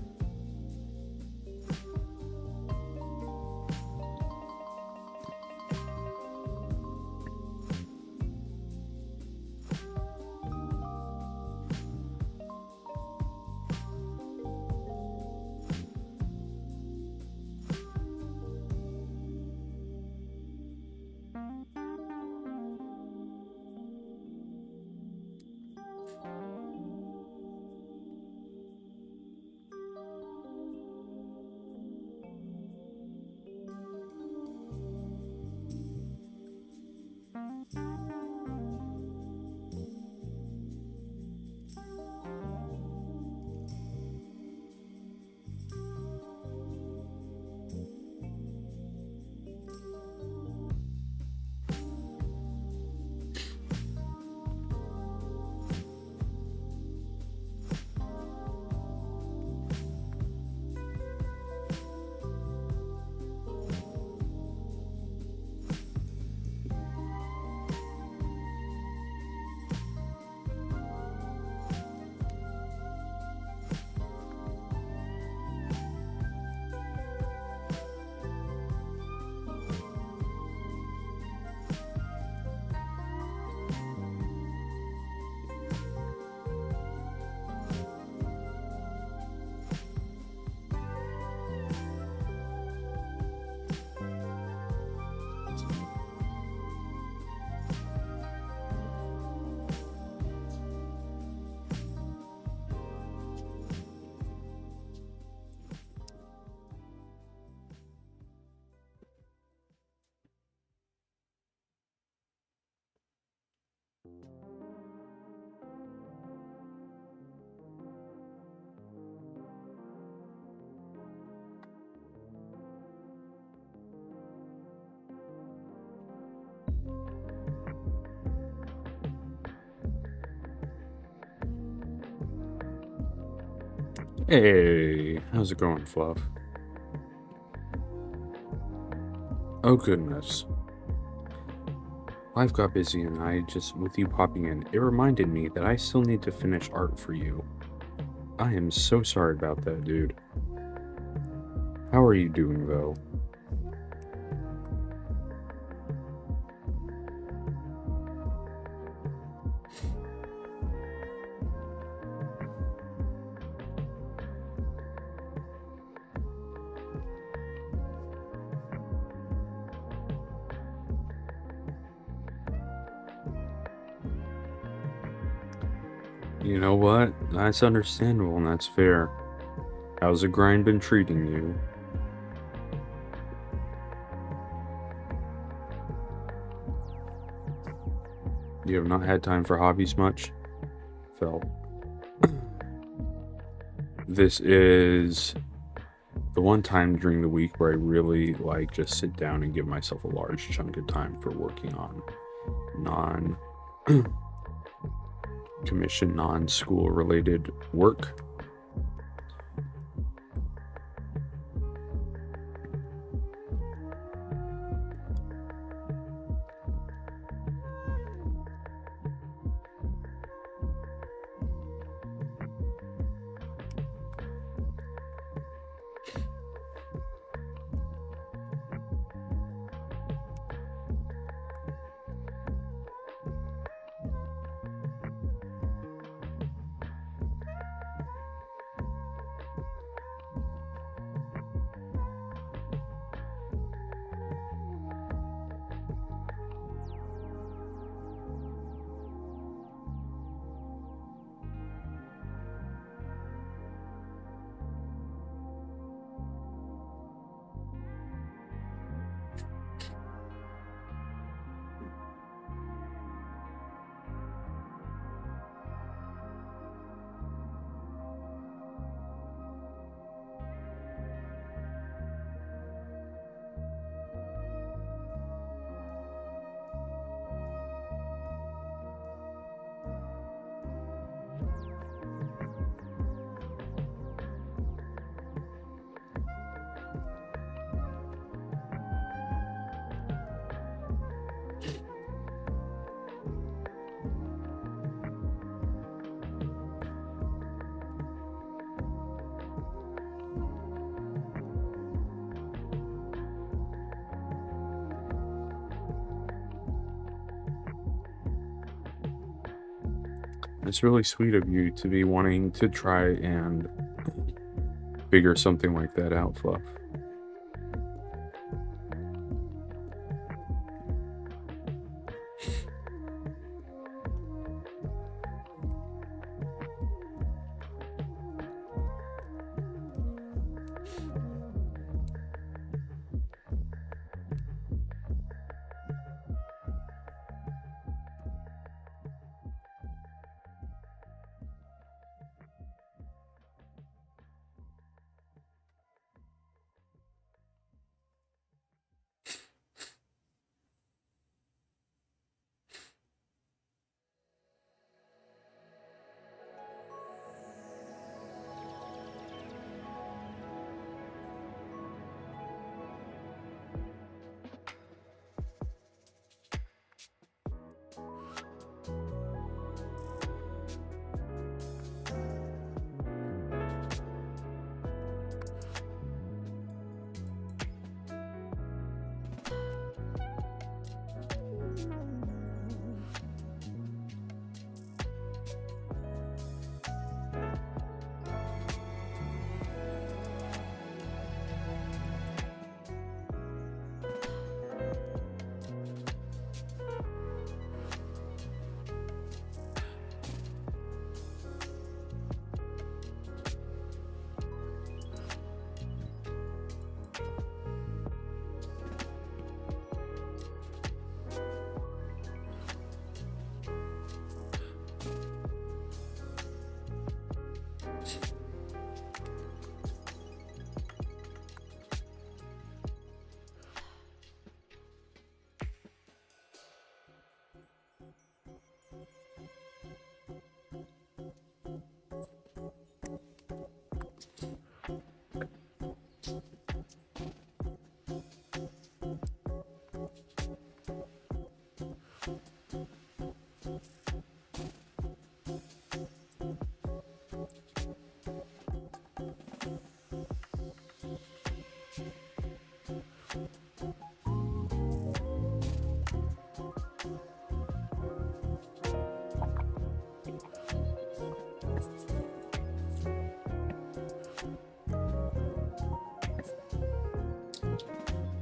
Hey, how's it going, Fluff? Oh goodness. Life got busy and with you popping in, it reminded me that I still need to finish art for you. I am so sorry about that, dude. How are you doing, though? You know what? That's understandable and that's fair. How's the grind been treating you? You have not had time for hobbies much? Phil. This is the one time during the week where I really just sit down and give myself a large chunk of time for working on non commission, non-school related work. It's really sweet of you to be wanting to try and figure something like that out, Fluff.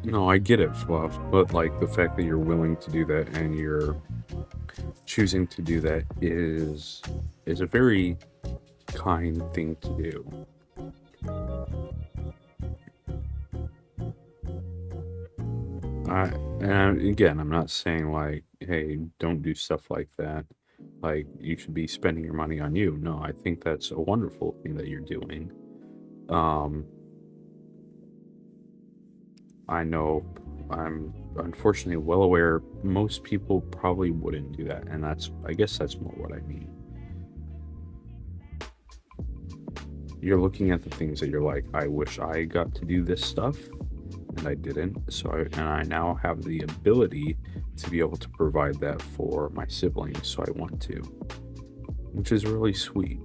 No, I get it, Fluff, but like the fact that you're willing to do that and you're choosing to do that is a very kind thing to do. I and again, I'm not saying like, hey, don't do stuff like that. Like you should be spending your money on you. No, I think that's a wonderful thing that you're doing. Um, I know I'm unfortunately well aware most people probably wouldn't do that, and I guess that's more what I mean. You're looking at the things that you're like, I wish I got to do this stuff, and I didn't. And I now have the ability to be able to provide that for my siblings, so I want to, which is really sweet.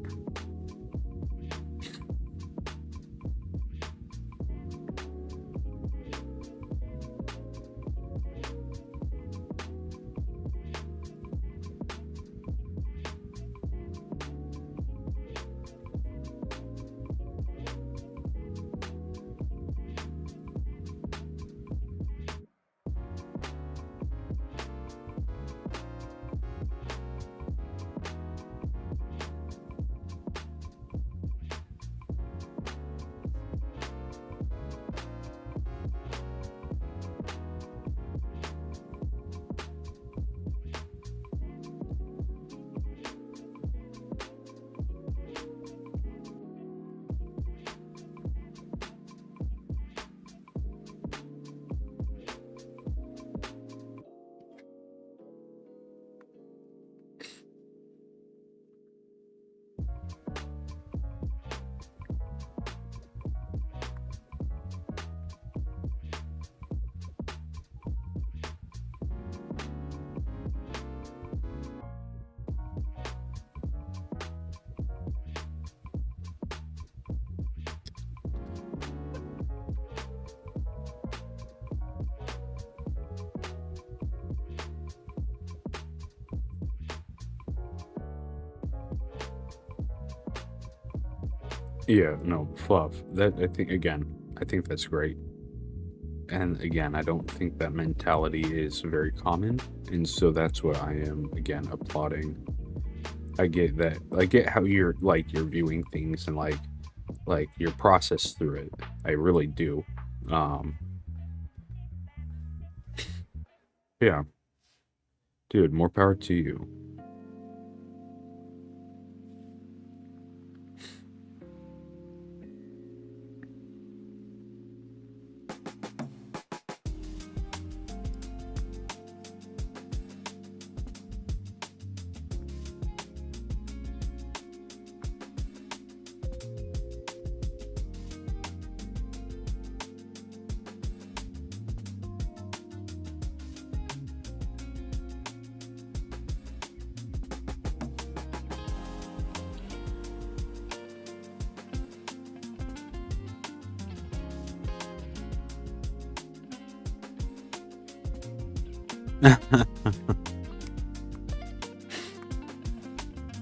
Yeah, no, fluff. That I think again, I think that's great. And again, I don't think that mentality is very common, and so that's what I am again applauding. I get that. I get how you're viewing things and like your process through it. I really do. Um yeah, dude, more power to you.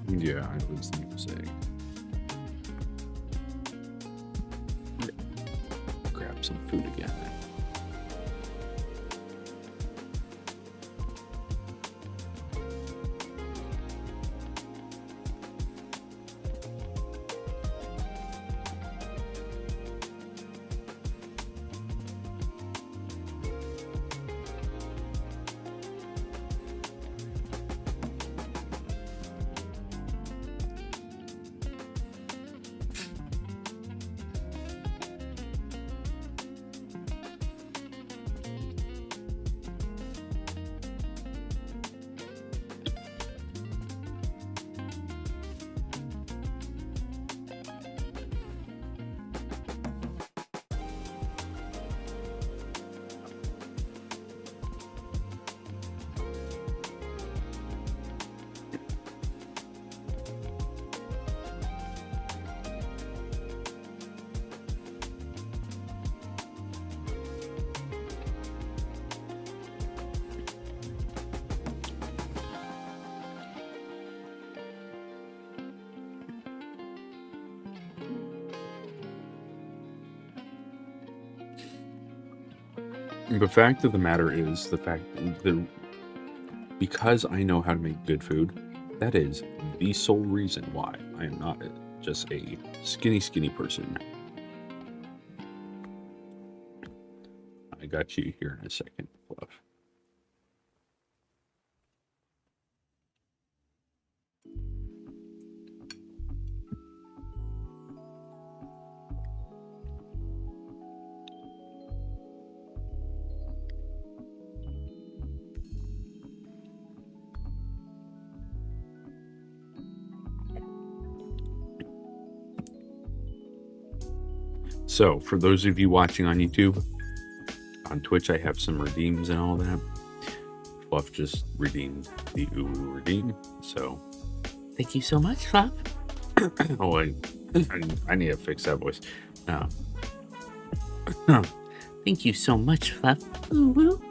Yeah, I was music. Grab some food again. The fact of the matter is the fact that because I know how to make good food, that is the sole reason why I am not just a skinny person. I got you here in a second, Fluff. So, for those of you watching on YouTube, on Twitch, I have some redeems and all that. Fluff just redeemed the Uwu redeem, so Thank you so much, Fluff. oh, I need to fix that voice. Thank you so much, Fluff. Ooh.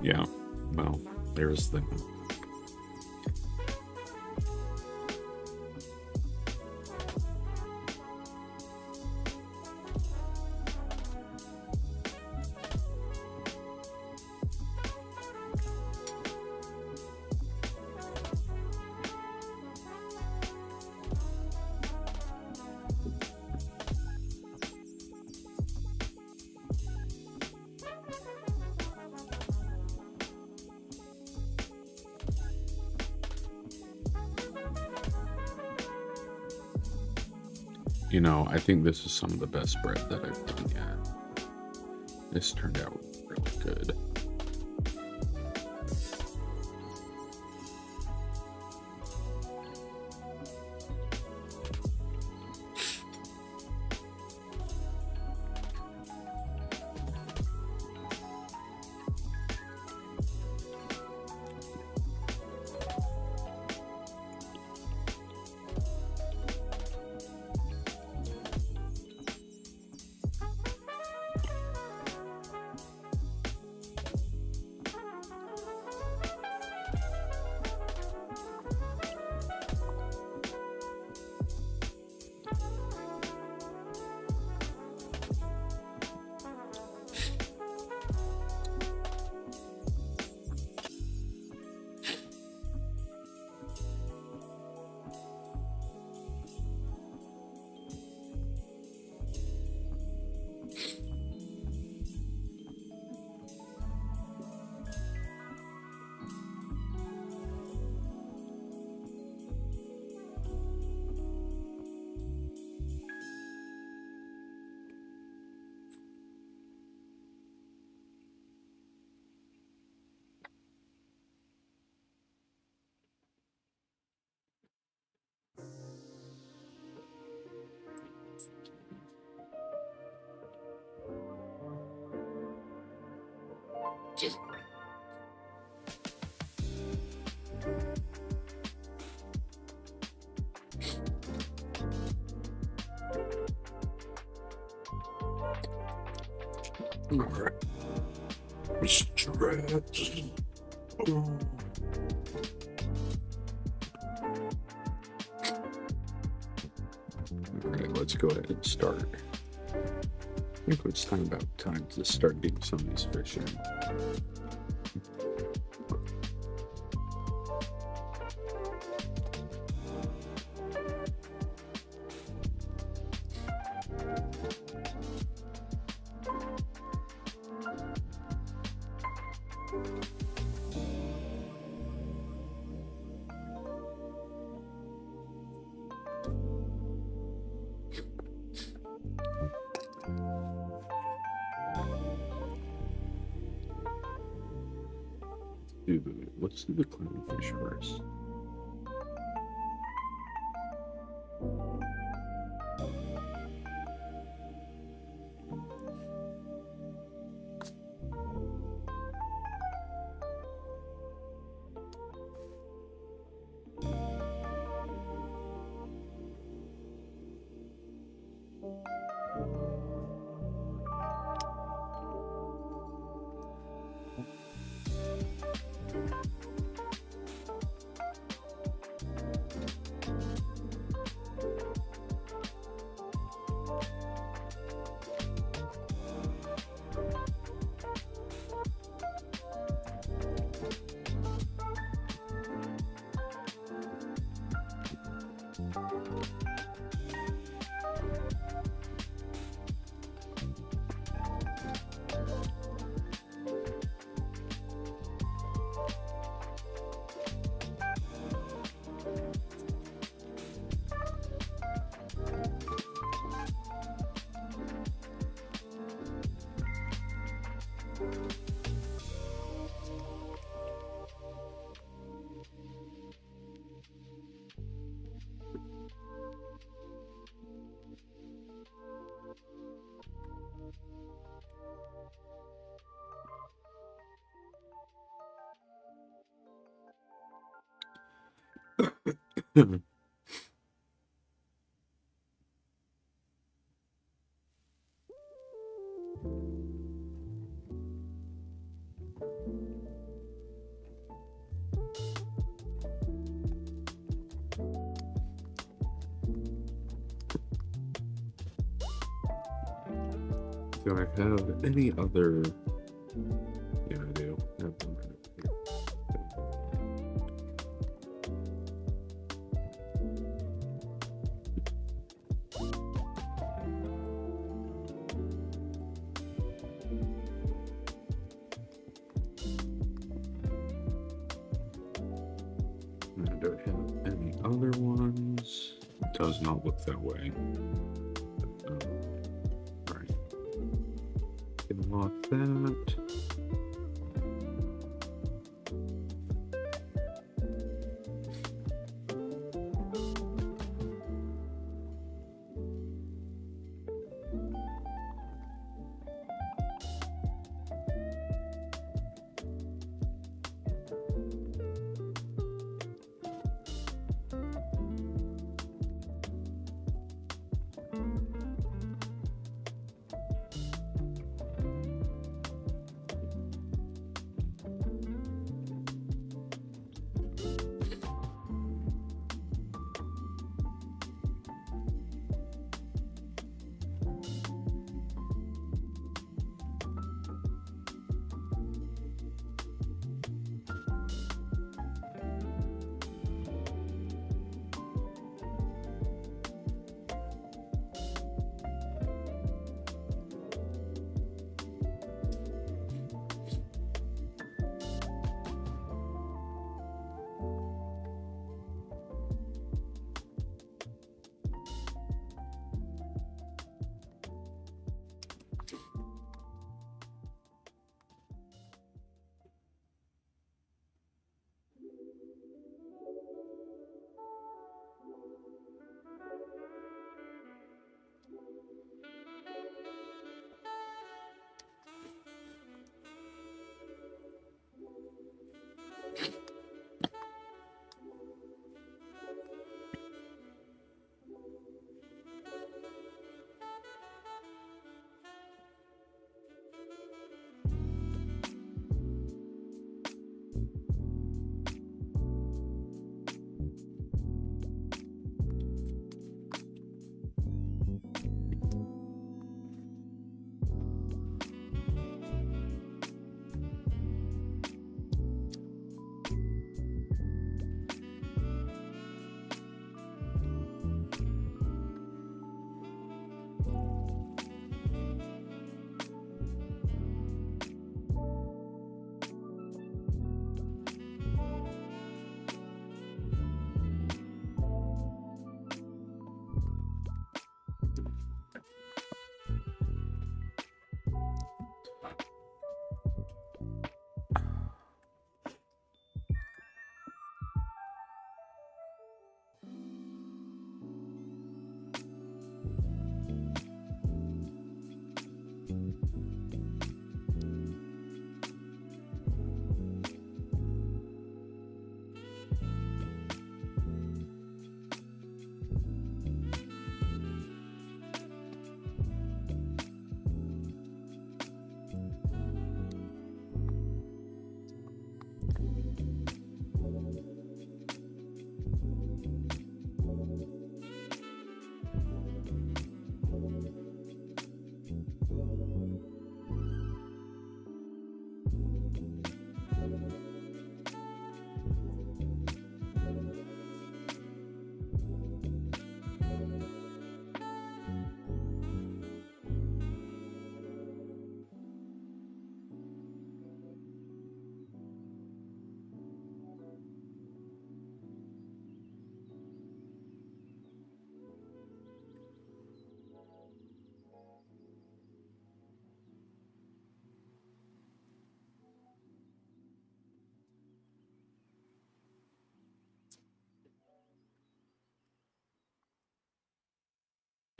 Yeah, well, there's the. You know, I think this is some of the best bread that I've done yet. This turned out really good. Alright. Stretch. Alright, let's go ahead and start. I think it's time to start getting some of these fish in. Let's do the clownfish first. Do I have any other? Yeah, I do. I have one right here. I don't have any other ones. Does not look that way. Alright. Can lock that.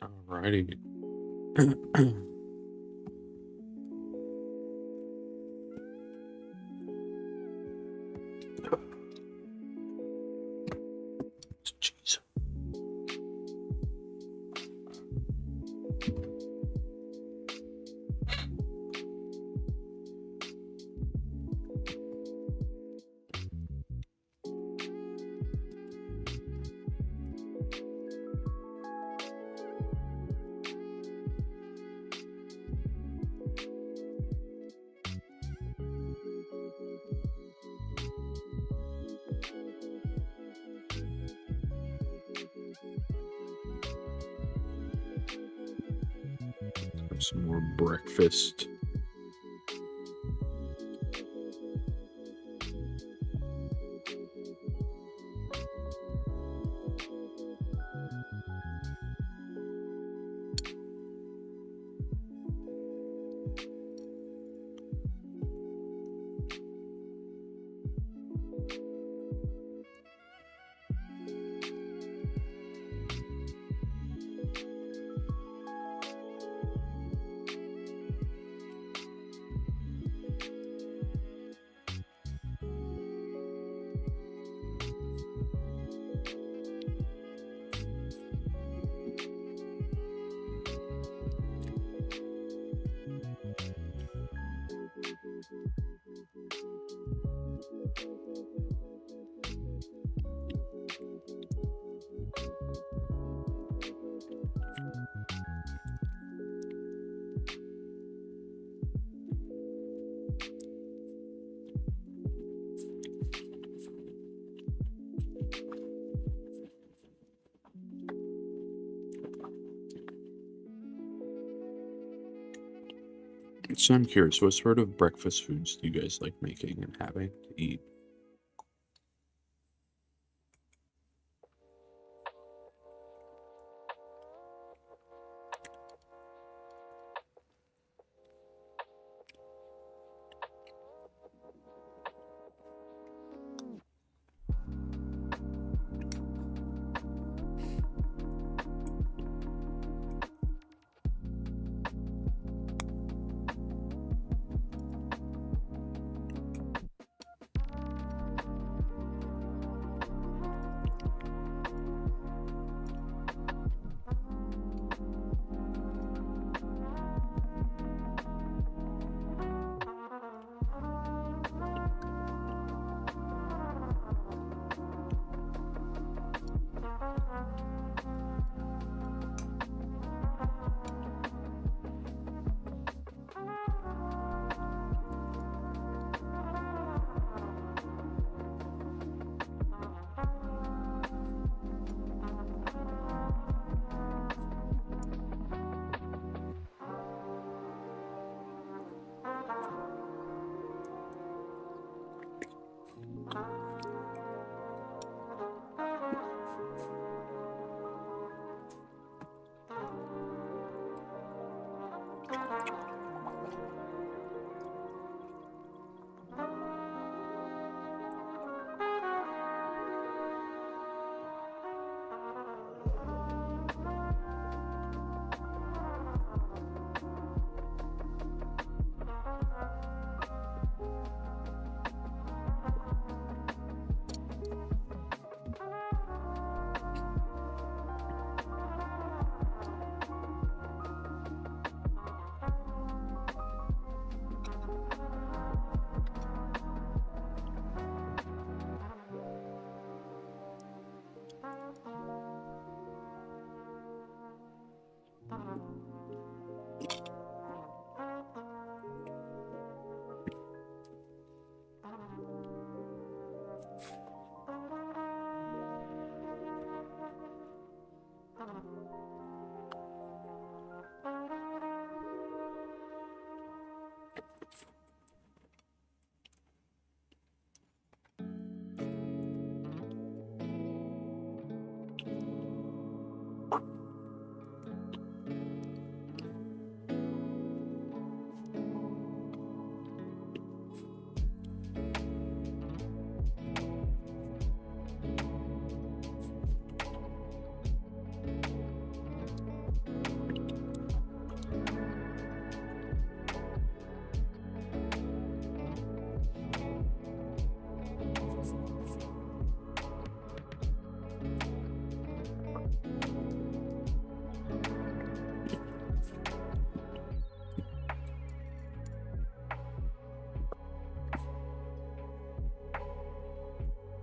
Alrighty. Jeez. Have some more breakfast. So I'm curious, what sort of breakfast foods do you guys like making and having to eat?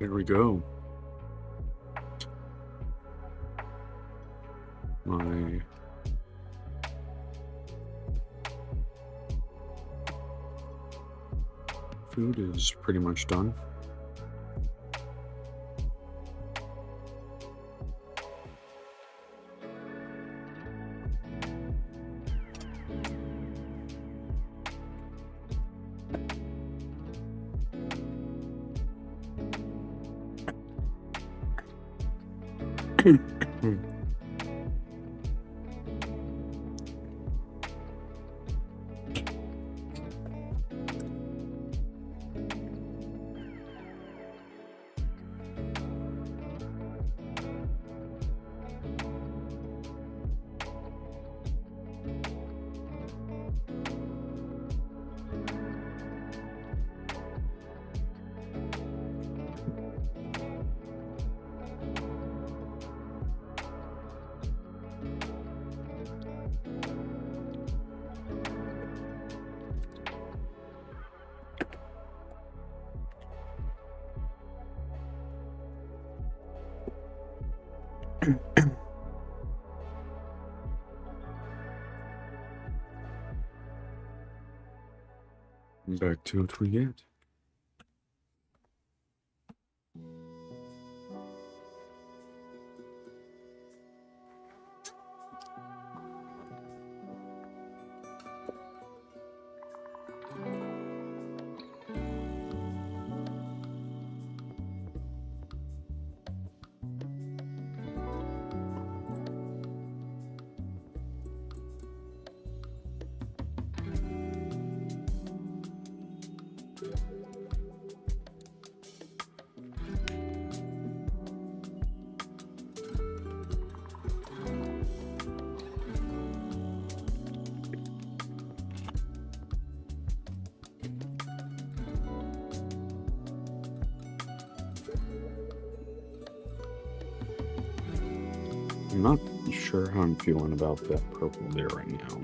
There we go. My food is pretty much done. Back to what we get. I'm not sure how I'm feeling about that purple there right now.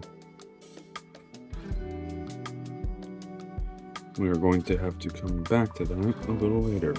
We are going to have to come back to that a little later.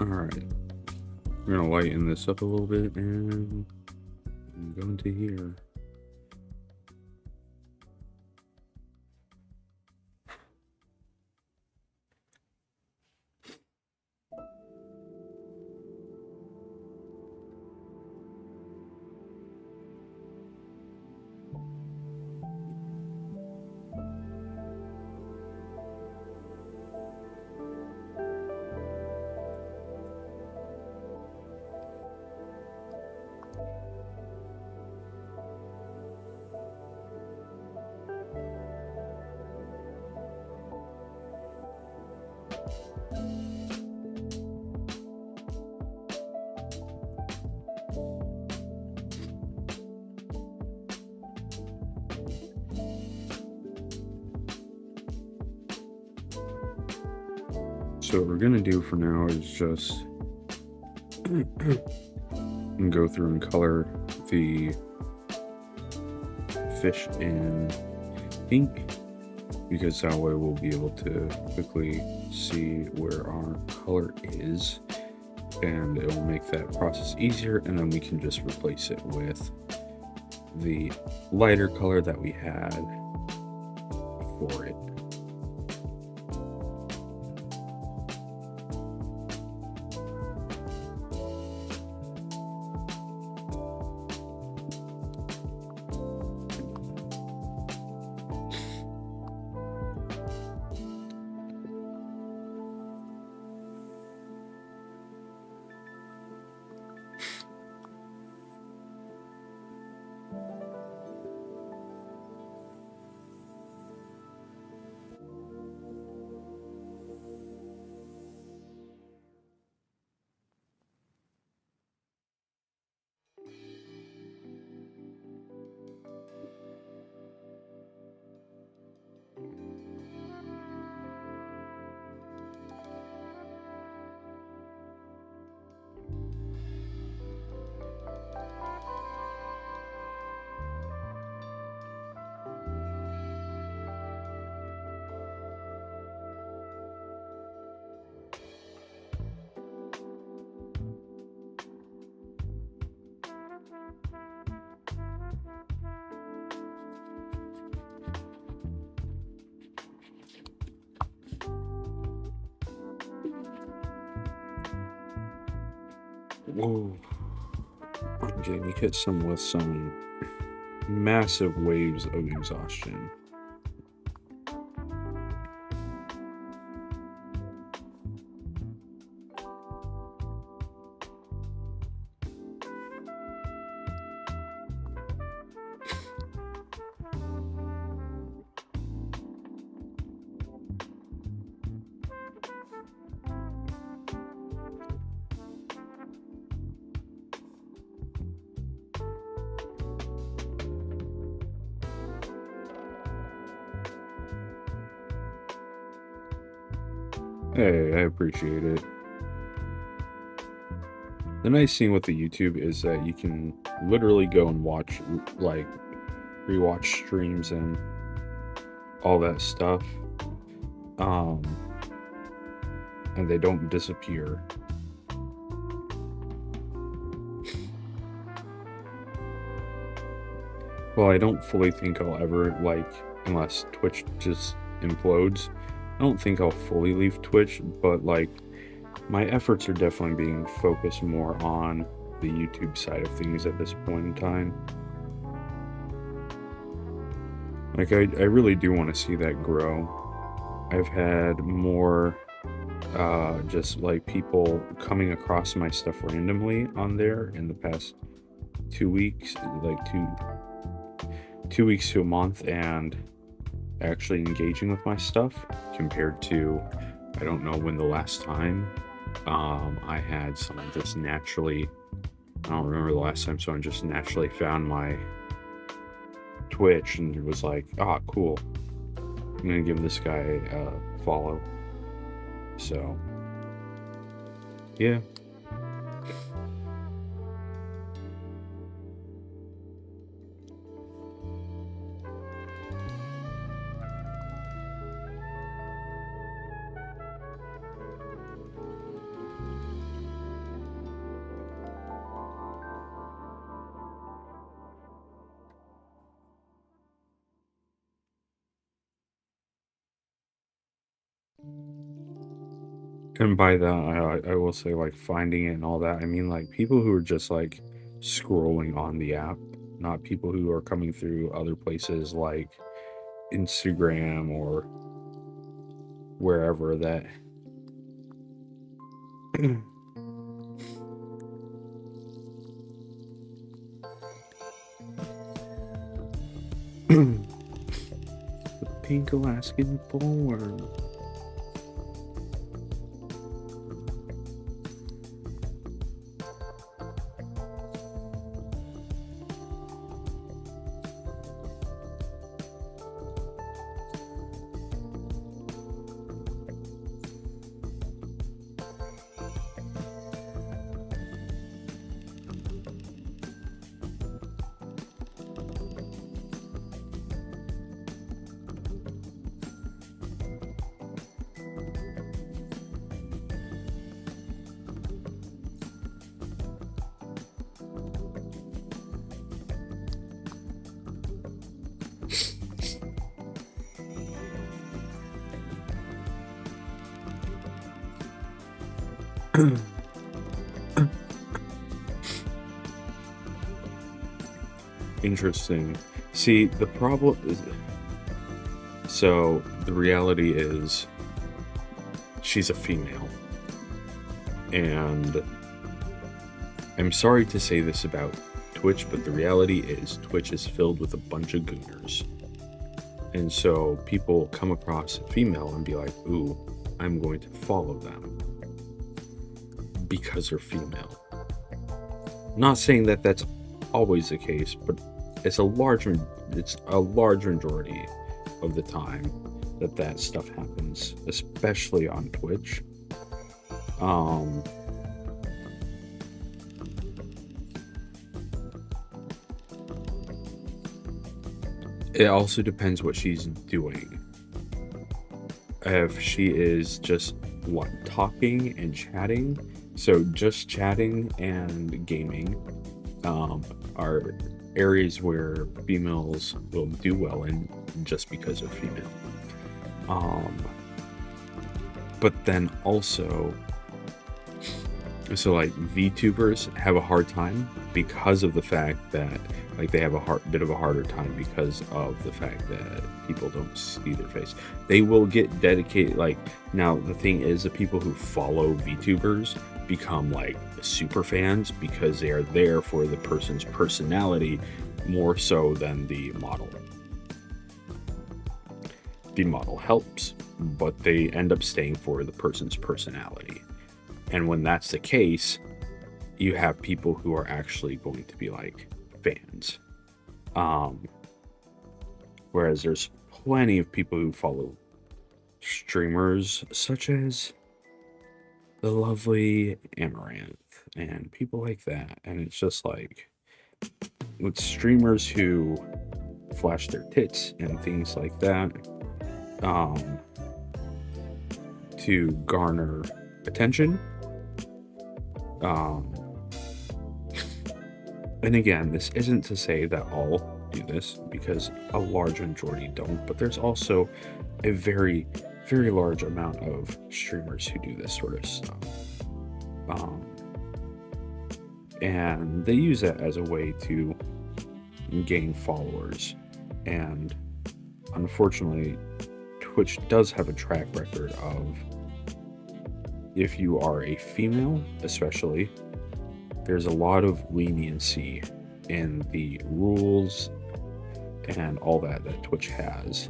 Alright, we're gonna lighten this up a little bit and go into here. So what we're gonna do for now is just go through and color the fish in pink, because that way we'll be able to quickly see where our color is, and it will make that process easier, and then we can just replace it with the lighter color that we had for it. Whoa, I'm getting hit with some massive waves of exhaustion. Hey, I appreciate it. The nice thing with the YouTube is that you can literally go and watch, like, rewatch streams and all that stuff. And they don't disappear. Well, I don't fully think I'll ever, like, unless Twitch just implodes, I don't think I'll fully leave Twitch, but, like, my efforts are definitely being focused more on the YouTube side of things at this point in time. Like, I really do want to see that grow. I've had more, just, like, people coming across my stuff randomly on there in the past 2 weeks, like, two weeks to a month, and actually engaging with my stuff, compared to, I don't know when the last time I had someone just naturally, I don't remember the last time someone just naturally found my Twitch and was like, ah, cool, I'm gonna give this guy a follow. So yeah. And by that, I will say, like, finding it and all that, I mean, like, people who are just, like, scrolling on the app, not people who are coming through other places like Instagram or wherever that. The pink Alaskan bullworm. Interesting. See, the problem is, so the reality is she's a female. And I'm sorry to say this about Twitch, but the reality is Twitch is filled with a bunch of gooners. And so people come across a female and be like, ooh, I'm going to follow them because they're female. Not saying that that's always the case, but it's a large majority of the time that stuff happens, especially on Twitch. It also depends what she's doing. If she is just talking and chatting, so just chatting and gaming are areas where females will do well in just because they're female. But then also, so like VTubers have a hard time because of the fact that like they have a bit of a harder time because of the fact that people don't see their face. They will get dedicated. Like, now the thing is, the people who follow VTubers become like super fans because they are there for the person's personality more so than the model. The model helps, but they end up staying for the person's personality. And when that's the case, you have people who are actually going to be like fans. Whereas there's plenty of people who follow streamers such as the lovely Amaranth and people like that. And it's just like, with streamers who flash their tits and things like that, to garner attention. And again, this isn't to say that all do this, because a large majority don't, but there's also a very, very large amount of streamers who do this sort of stuff. And they use that as a way to gain followers. And unfortunately, Twitch does have a track record of, if you are a female especially, there's a lot of leniency in the rules and all that Twitch has.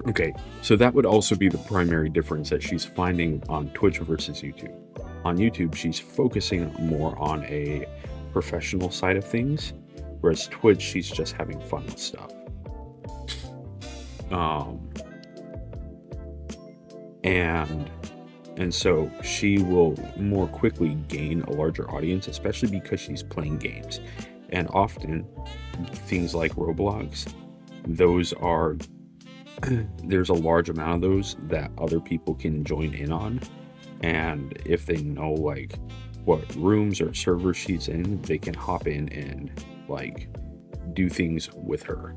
Okay, so that would also be the primary difference that she's finding on Twitch versus YouTube. On YouTube, she's focusing more on a professional side of things, whereas Twitch, she's just having fun with stuff. And so she will more quickly gain a larger audience, especially because she's playing games. And often things like Roblox, those are there's a large amount of those that other people can join in on, and if they know like what rooms or servers she's in, they can hop in and like do things with her,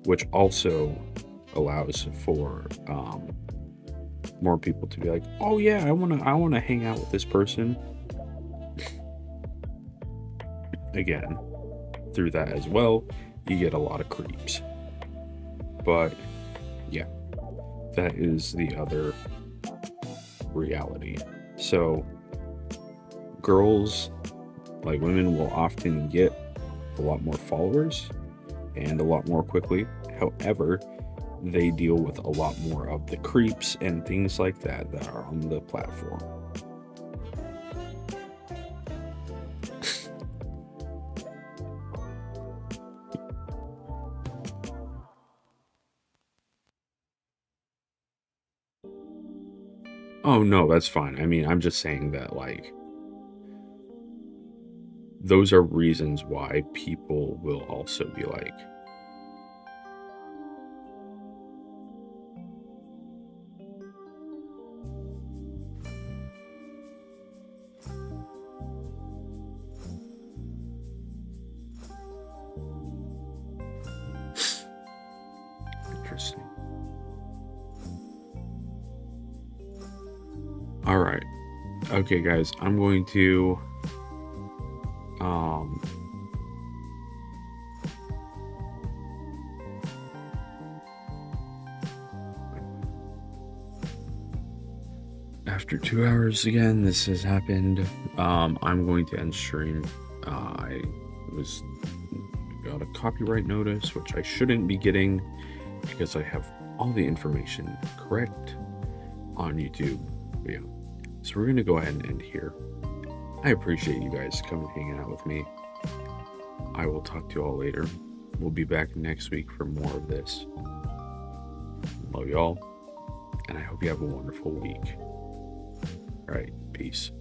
which also allows for more people to be like, oh yeah, I want to hang out with this person. Again, through that as well, you get a lot of creeps. But yeah, that is the other reality. So girls, like women, will often get a lot more followers and a lot more quickly. However, they deal with a lot more of the creeps and things like that are on the platform. Oh no, that's fine. I mean, I'm just saying that like those are reasons why people will also be like, Interesting. All right. Okay, guys, I'm going to um after 2 hours again, this has happened. I'm going to end stream. I was got a copyright notice, which I shouldn't be getting because I have all the information correct on YouTube. But yeah, so we're gonna go ahead and end here. I appreciate you guys coming hanging out with me. I will talk to you all later. We'll be back next week for more of this. Love y'all, and I hope you have a wonderful week. All right, peace.